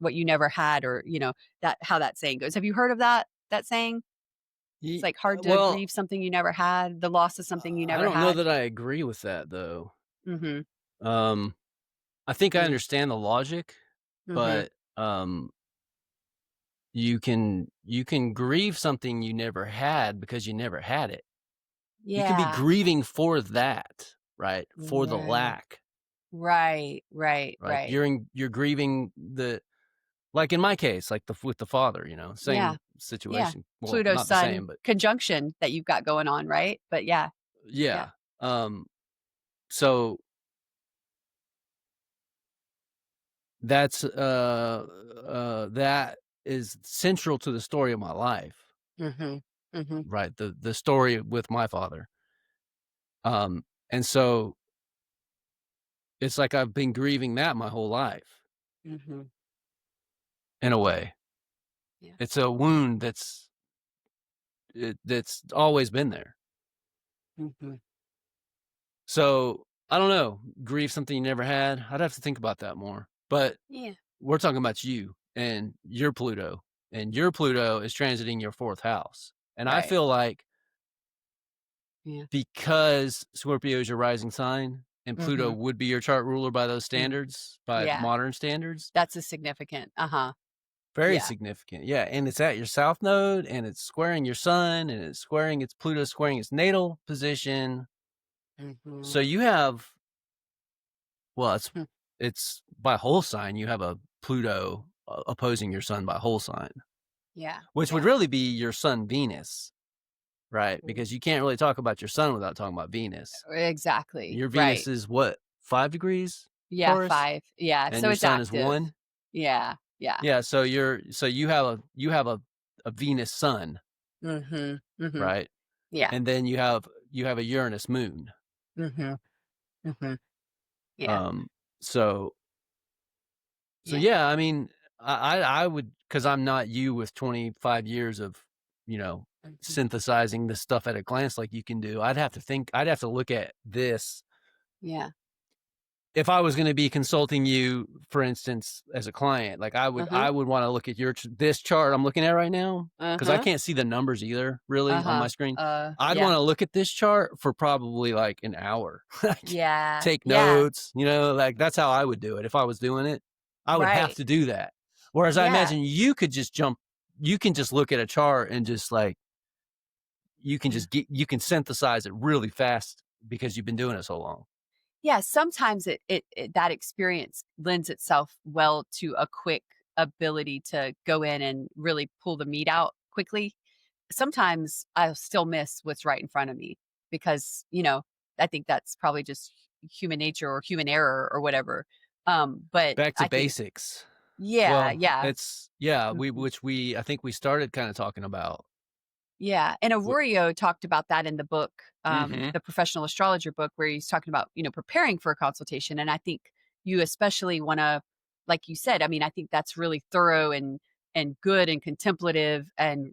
had, or, you know, that, how that saying goes. Have you heard of that saying? It's like hard to Well, grieve something you never had, the loss of something you I never don't know had. that I agree with that though. Mhm. Um, I think I Yeah. understand the logic, Mhm. but, you can grieve something you never had because you never had it. You can be Yeah. grieving for that, right? For the Right. lack, Right, right, right? right. You're grieving the like in my case, like with the father, Yeah, same yeah. situation. Well, Pluto not the Sun same, but conjunction that you've got going on, right? But yeah, yeah. yeah. Um, so that is central to the story of my life, Mhm, mhm, right? The story with my father. And so it's like I've been grieving that my whole life mhm. in a way. Yeah. It's a wound that's always been there. Mhm. So I don't know, grieve something you never had. I'd have to think about that more. But Yeah, we're talking about you and your Pluto is transiting your 4th house. And I right. feel like Yeah. because Scorpio is your rising sign and Pluto Mhm, would be your chart ruler by those mm, standards, by yeah. modern standards, That's a significant, uh-huh. very Yeah. significant. Yeah, and it's at your south node and it's squaring your sun and it's squaring its Pluto squaring its natal position. So Mhm. you have well, Hmm. it's by whole sign, you have a Pluto opposing your sun by whole sign, Yeah, which would yeah. really be your sun Venus, right? Mm. Because you can't really talk about your sun without talking about Venus. Exactly, Your Venus right. is what, 5 degrees Yeah, Taurus? 5. Yeah, And so your it's sun is active. 1? Yeah, yeah. Yeah, so you have a Venus sun, Mhm, mhm. right? Yeah. And then you have a Uranus moon. Mhm, mhm. Yeah, Um, so so yeah. yeah, I mean, I would, because I'm not you with 25 years of, you know, Mhm. synthesizing this stuff at a glance like you can do. I'd have to look at this. Yeah. If I was gonna be consulting you, for instance, as a client, like, Uh-huh. I would wanna look at this chart I'm looking at right now because I Uh-huh. can't see the numbers either, really, on my Uh-huh. screen. I'd Yeah. wanna look at this chart for probably, like, an hour. Like, Yeah. take Yeah. notes, like, that's how I would do it if I was doing it. I would have Right. to do that. Whereas I Yeah. imagine you can just look at a chart and just, like, Yeah. you can synthesize it really fast because you've been doing it so long. Yeah, sometimes it that experience lends itself well to a quick ability to go in and really pull the meat out quickly. Sometimes I'll still miss what's right in front of me because, you know, I think that's probably just human nature or human error or whatever. But Back to I think basics. yeah, Well, yeah. it's yeah, Mhm. we I think we started kinda talking about. Yeah, and W Aurelio talked about that in the book, Mhm. the Professional Astrologer book, where he's talking about, preparing for a consultation, and I think you especially wanna like you said, I mean, I think that's really thorough and good and contemplative and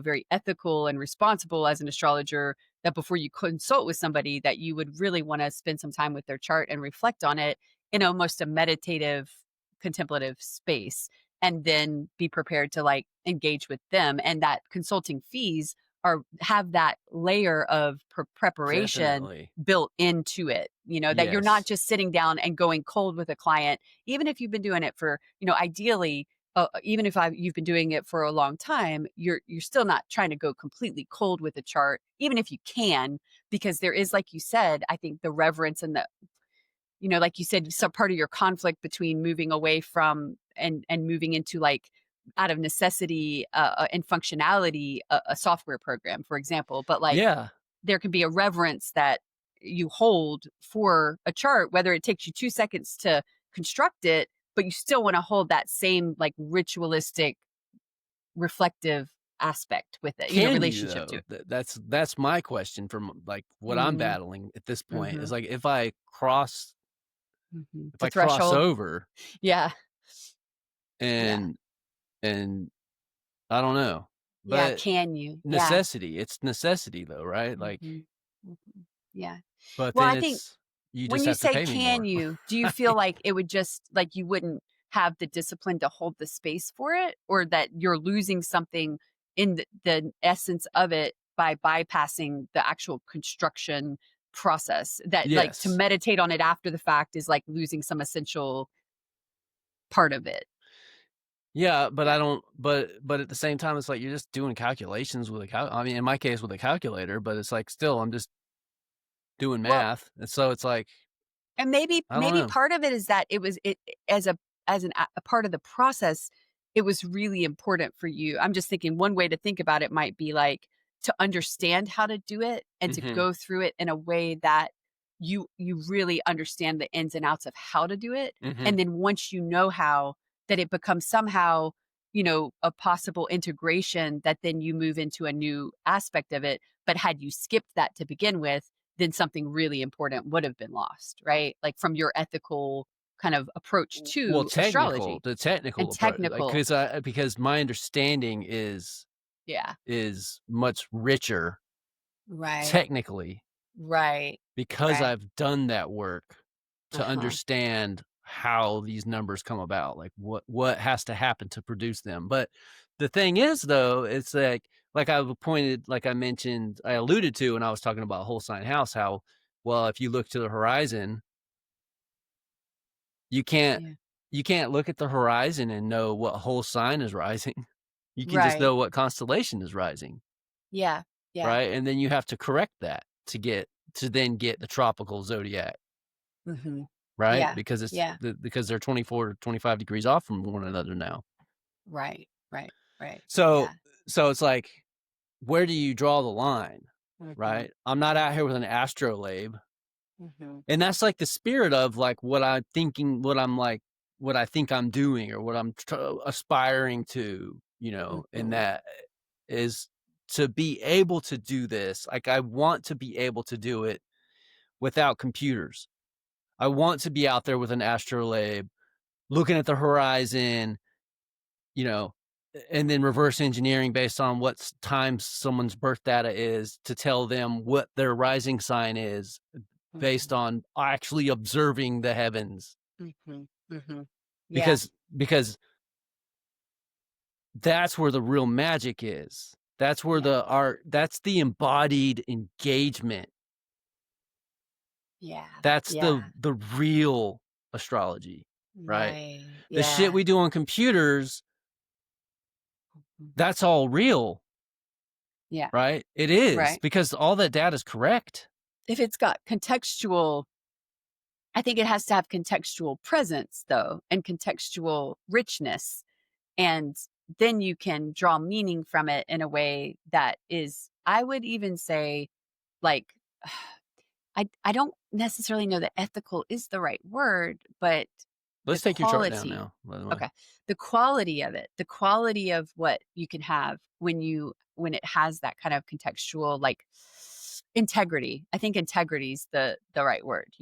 very ethical and responsible as an astrologer, that before you consult with somebody, that you would really wanna spend some time with their chart and reflect on it in almost a meditative, contemplative space, and then be prepared to, like, engage with them, and that consulting fees are have that layer of preparation Definitely. built into it, that you're not Yes. just sitting down and going cold with a client, even if you've been doing it for, ideally, even if you've been doing it for a long time, you're still not trying to go completely cold with a chart, even if you can, because there is, like you said, I think the reverence and the like you said, some part of your conflict between moving away from and moving into, like, out of necessity, and functionality, a software program, for example. But, like, Yeah. there can be a reverence that you hold for a chart, whether it takes you 2 seconds to construct it, but you still wanna hold that same, like, ritualistic, reflective aspect with it, Can you relationship to though? it. That's my question from, like, what I'm Mhm, battling at this point is, mhm, like, mhm. if The I cross threshold. over Yeah, yeah, and and I don't know, yeah, but can you? Yeah. it's necessity though, right? Like, Mhm, mhm. Yeah. but Well, then I think it's you when just you have to say, pay me "Can more. you?" do you feel Right? like it would just like, you wouldn't have the discipline to hold the space for it? Or that you're losing something in the essence of it by bypassing the actual construction process? That, like, to Yes. meditate on it after the fact is like losing some essential part of it. Yeah, but Yeah. I don't but at the same time, it's like you're just doing calculations with a I mean, in my case with a calculator, but it's like still I'm just doing Well, math, and so it's like, and maybe I don't maybe know. part of it is that as a part of the process, it was really important for you. I'm just thinking one way to think about it might be, like, to understand how to do it and to Mhm. go through it in a way that you really understand the ins and outs of how to do it. Mhm. And then once you know how, that it becomes somehow, a possible integration, that then you move into a new aspect of it. But had you skipped that to begin with, then something really important would have been lost, right? Like, from your ethical kind of approach Well, to astrology the and technical approach, like, technical. because my understanding Yeah. is much richer Right. technically Right. because Right. I've done that work to Uh-huh. understand how these numbers come about, like what has to happen to produce them. But the thing is though, it's like I've pointed like I mentioned, I alluded to when I was talking about whole sign house, how well, if you look to the horizon, you can't Yeah. you can't look at the horizon and know what whole sign is rising. You can just Right. know what constellation is rising, Yeah. Yeah. right? And then you have to correct that to then get the tropical zodiac, Mhm. right? Yeah. Because Yeah. because they're 24 to 25 degrees off from one another now. Right. Right. Right. So Yeah. it's like, where do you draw the line, Mhm. right? I'm not out Mhm. here with an astrolabe, Mhm. and that's like the spirit of like what I'm thinking, what I think I'm doing, or what I'm aspiring to, and Mhm. that is to be able to do this. Like I want to be able to do it without computers. I want to be out there with an astrolabe, looking at the horizon, you know, and then reverse engineering based on time someone's birth data is to tell them what their rising sign is based Mhm. on actually observing the heavens. Mhm. Mhm. Yeah. Because that's where the real magic is. That's where Yeah. the art, that's the embodied engagement. Yeah. That's Yeah. the real astrology, right? Right. The shit Yeah. we do on computers, Mhm. that's all real, Yeah. right? It is Right. because all that data is correct. If it's got contextual, I think it has to have contextual presence, though, and contextual richness, and then you can draw meaning from it in a way that is, I would even say, like, I don't necessarily know that ethical is the right word, but the Let's take your chart down quality. now, by the way. Okay. The quality of it, the quality of what you can have when it has that kind of contextual, like, integrity. I think integrity is the right word,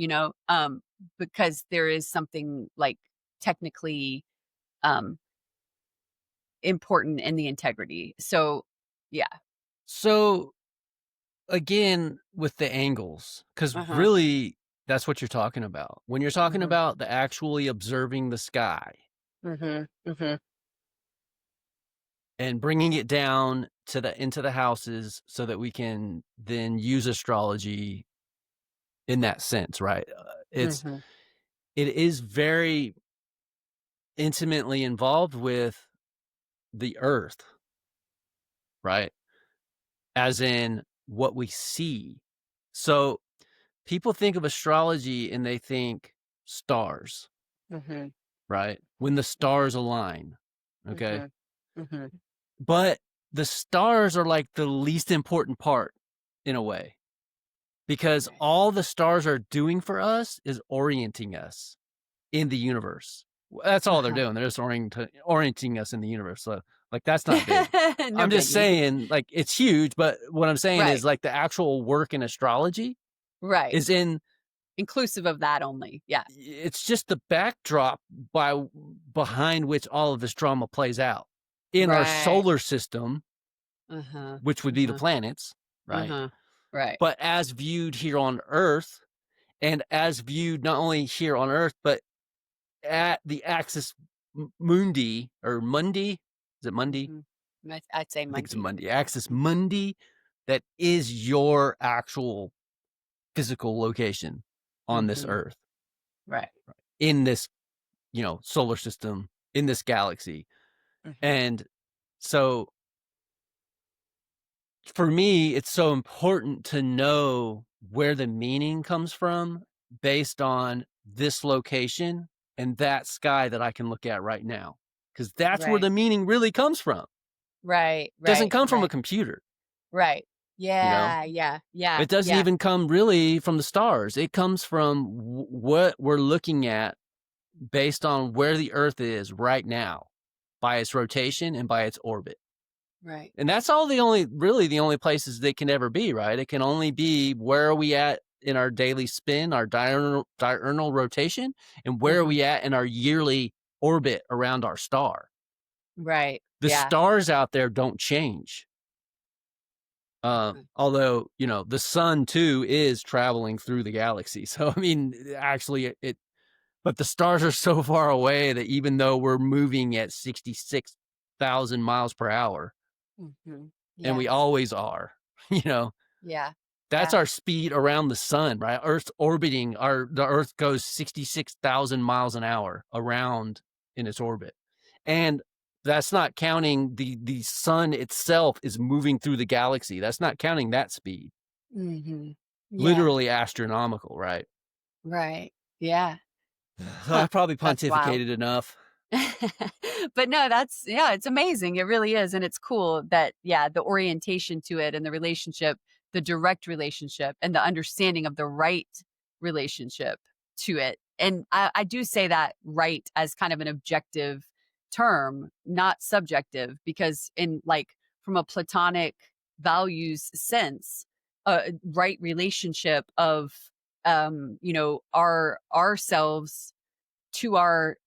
because there is something, like, technically, um, important in the integrity. So, yeah. So, again, with the angles, because Uh-huh. really that's what you're talking about. When you're talking Mhm. about the actually observing the sky Mhm. Mhm. and bringing it down to the into the houses so that we can then use astrology in that sense, right? Mhm. It is very intimately involved with the earth, right? As in what we see. So people think of astrology and they think stars, Mhm. right? When the Mhm. stars align, okay? Mhm. Mhm. But the stars are like the least important part in a way because Right. all the stars are doing for us is orienting us in the universe. That's all they're Uh-huh. doing. They're just orienting us in the universe. So, like, that's not big. No I'm just biggie. saying, like, it's huge, but what I'm saying Right. is, like, the actual work in astrology Right. is in Inclusive of that only. Yeah. it's just the backdrop by behind which all of this drama plays out. In our Right. solar system, Uh-huh. which would be the Uh-huh. planets, right? Uh-huh. Right. But as viewed here on Earth, and as viewed not only here on Earth, but at the axis mundi or Mundi. Is it Mundi? Mhm. I'd say I think it's Monday. Mundi. Axis Mhm. Mundi, that is your actual physical location on this Mhm. Earth, Right. in this, solar system, in this galaxy. Mhm. And so for me, it's so important to know where the meaning comes from based on this location and that sky that I can look at right now. Because that's where Right. the meaning really comes from. Right. Doesn't Right. come from a Right. computer, Right. you know? Yeah. Yeah. Yeah. It doesn't Yeah. even come really from the stars. It comes from what we're looking at based on where the Earth is right now by its rotation and by its orbit. Right. And that's all the only places they can ever be, right? It can only be where are we at in our daily spin, our diurnal rotation, and where are Mhm. we at in our yearly orbit around our star. Right. The Yeah. stars out there don't change. Uh-huh. Although, the sun too is traveling through the galaxy. So, I mean, actually, but the stars are so far away that even though we're moving at 66,000 miles per hour, Mhm. and Yeah. we always are, you know, Yeah. that's Yeah. our speed around the sun, right? Earth's orbiting, the Earth goes 66,000 miles an hour around in its orbit. And that's not counting the sun itself is moving through the galaxy. That's not counting that speed. Mhm. Yeah. Literally astronomical, right? Right. Yeah. So I Huh. probably That's wild. pontificated enough. But no, yeah, it's amazing. It really is. And it's cool that, yeah, the orientation to it and the relationship, the direct relationship and the understanding of the right relationship to it. And I do say that right as kind of an objective term, not subjective, because in like from a platonic values sense, a right relationship of our ourselves to our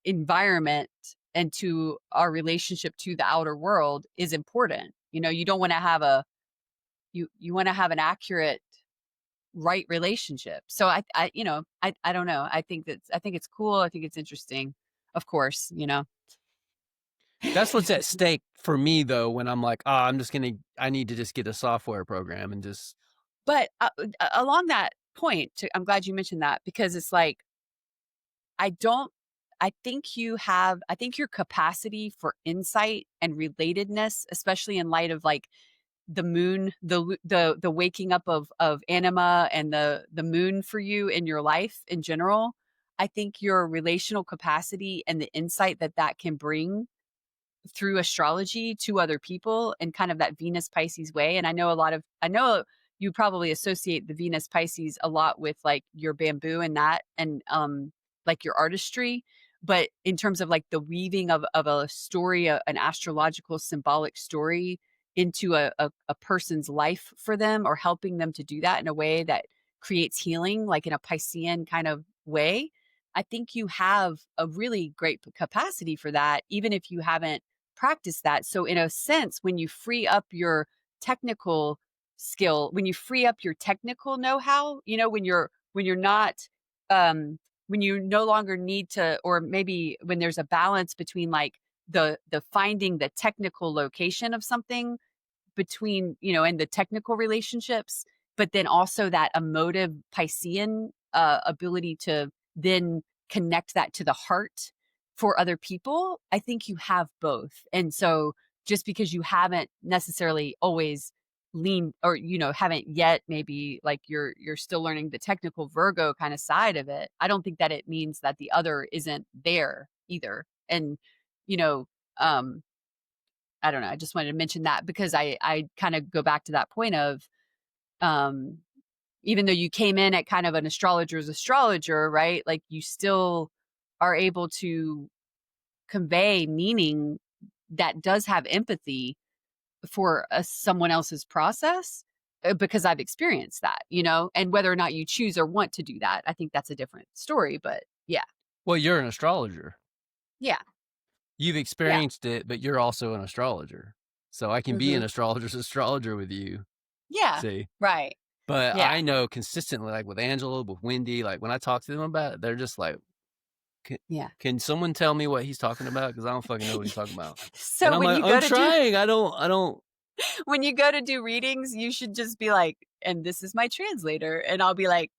environment and to our relationship to the outer world is important. You don't want to have you want to have an accurate right relationship. So I don't know. I think it's cool. I think it's interesting. Of course. That's what's at stake for me, though, when I'm like, I need to just get a software program and just, But along that point, I'm glad you mentioned that because it's like I don't I think your capacity for insight and relatedness, especially in light of like the moon, the waking up of anima and the moon for you in your life in general. I think your relational capacity and the insight that that can bring through astrology to other people and kind of that Venus Pisces way. And I know you probably associate the Venus Pisces a lot with like your bamboo and that, and like your artistry. But in terms of like the weaving of a story, an astrological symbolic story into a person's life for them, or helping them to do that in a way that creates healing, like in a Piscean kind of way, I think you have a really great capacity for that, even if you haven't practiced that. So, in a sense, when you free up your technical skill, when you free up your technical know-how, when you're not, when you no longer need to, or maybe when there's a balance between like the finding the technical location of something between, and the technical relationships, but then also that emotive Piscean ability to then connect that to the heart for other people. I think you have both. And so just because you haven't necessarily always leaned, or haven't yet, maybe like you're still learning the technical Virgo kind of side of it, I don't think that it means that the other isn't there either. And you know um I don't know. I just wanted to mention that because I kind of go back to that point of, um, even though you came in at kind of an astrologer's astrologer, right? Like you still are able to convey meaning that does have empathy for someone else's process, because I've experienced that, and whether or not you choose or want to do that, I think that's a different story. But yeah, Well, you're an astrologer. yeah, You've yeah, experienced it, but you're also an astrologer. So I can be hmm, an astrologer's astrologer with you, yeah, see? right, But yeah. I know consistently, like with Angela, with Wendy, like when I talk to them about it, they're just like, "Can Yeah. can someone tell me what he's talking about? Because I don't fucking know what he's talking about." And So I'm when like, you "I'm go to do trying. I don't." when you go to do readings, you should just be like, "And this is my translator." And I'll be like,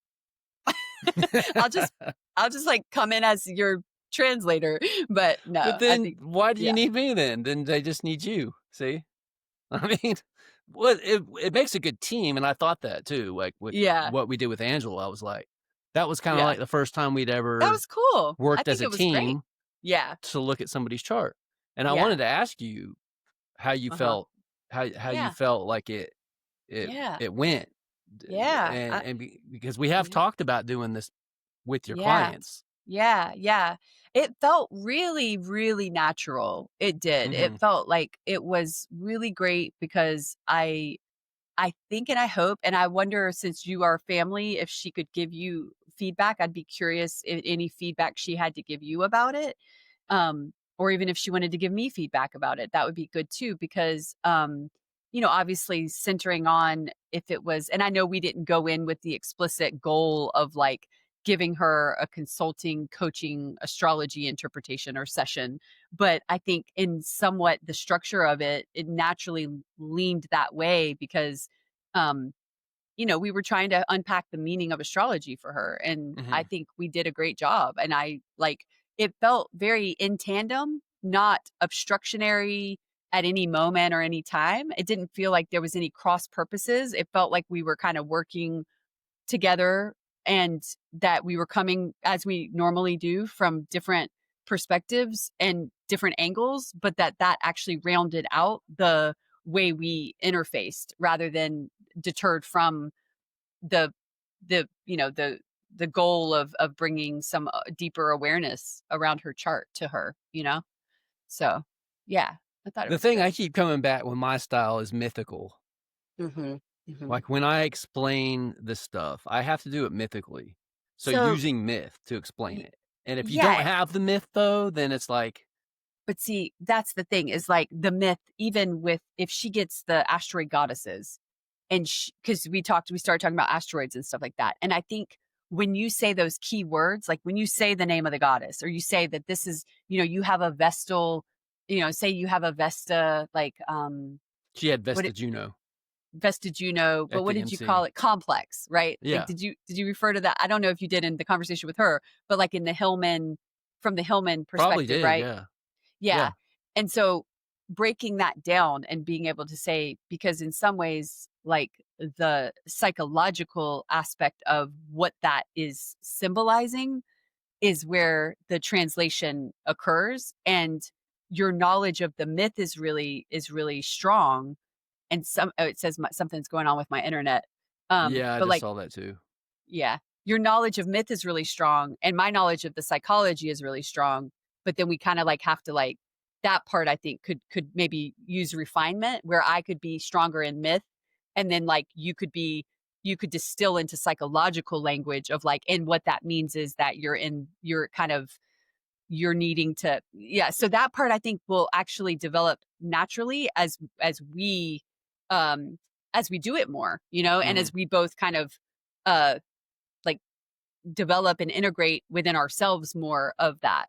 I'll just I'll just like come in as your translator. But But no, I then think why do you yeah. need me then? Then they just need you, see? I mean, what it makes a good team, and I thought that too, like, with Yeah. what we did with Angela, I was like that was kinda Yeah. like the first time we'd That ever was cool. I worked as think a it was great. team Yeah. to look at somebody's chart, and I Yeah. wanted to ask you how you Uh-huh. felt how you Yeah. felt like it Yeah. it went, Yeah. and because we have Yeah. talked about doing this with your Yeah. clients. Yeah, yeah. It felt really, really natural. It did. It Mhm, felt like it was really great because I think, and I hope, and I wonder, since you are family, if she could give you feedback. I'd be curious if any feedback she had to give you about it. Or even if she wanted to give me feedback about it, that would be good too, because obviously centering on if it was, and I know we didn't go in with the explicit goal of like giving her a consulting, coaching, astrology interpretation or session, but I think in somewhat the structure of it, it naturally leaned that way because um we were trying to unpack the meaning of astrology for her. And I mhm. think we did a great job. And I like it felt very in tandem, not obstructionary at any moment or any time. It didn't feel like there was any cross purposes. It felt like we were kind of working together, and that we were coming as we normally do from different perspectives and different angles, but that actually rounded out the way we interfaced rather than deterred from the the goal of bringing some deeper awareness around her chart to her. So yeah, I thought it The was thing I good. keep coming back with my style is mythical. Hmm. Hmm. Like, when I explain this stuff, I have to do it mythically. So So using myth to explain y- it. And if you don't yeah. have the myth though, then it's like But see, that's the thing, is like the myth, even with if she gets the asteroid goddesses, and because we started talking about asteroids and stuff like that. And I think when you say those key words, like when you say the name of the goddess, or you say that this is, you have a Vestal, say you have a Vesta, like, she had what Vesta Juno Vesta Juno, but at what the did you call MC. it? Complex, right? Like, Yeah, did you refer to that? I don't know if you did in the conversation with her, but like in the Hillman, from the Hillman probably perspective, did, right? yeah. Yeah. Yeah. And so breaking that down and being able to say, because in some ways, like the psychological aspect of what that is symbolizing is where the translation occurs, and your knowledge of the myth is really strong. And it says something's going on with my internet. Yeah, I But just like, saw that too. yeah, your knowledge of myth is really strong, and my knowledge of the psychology is really strong. But then we kind of like have to like that part. I think could maybe use refinement where I could be stronger in myth, and then like you could distill into psychological language of like, and what that means is that you're kind of you're needing to, yeah, so that part I think will actually develop naturally um as we do it more, you know, and Mhm. as we both kind of uh like develop and integrate within ourselves more of that.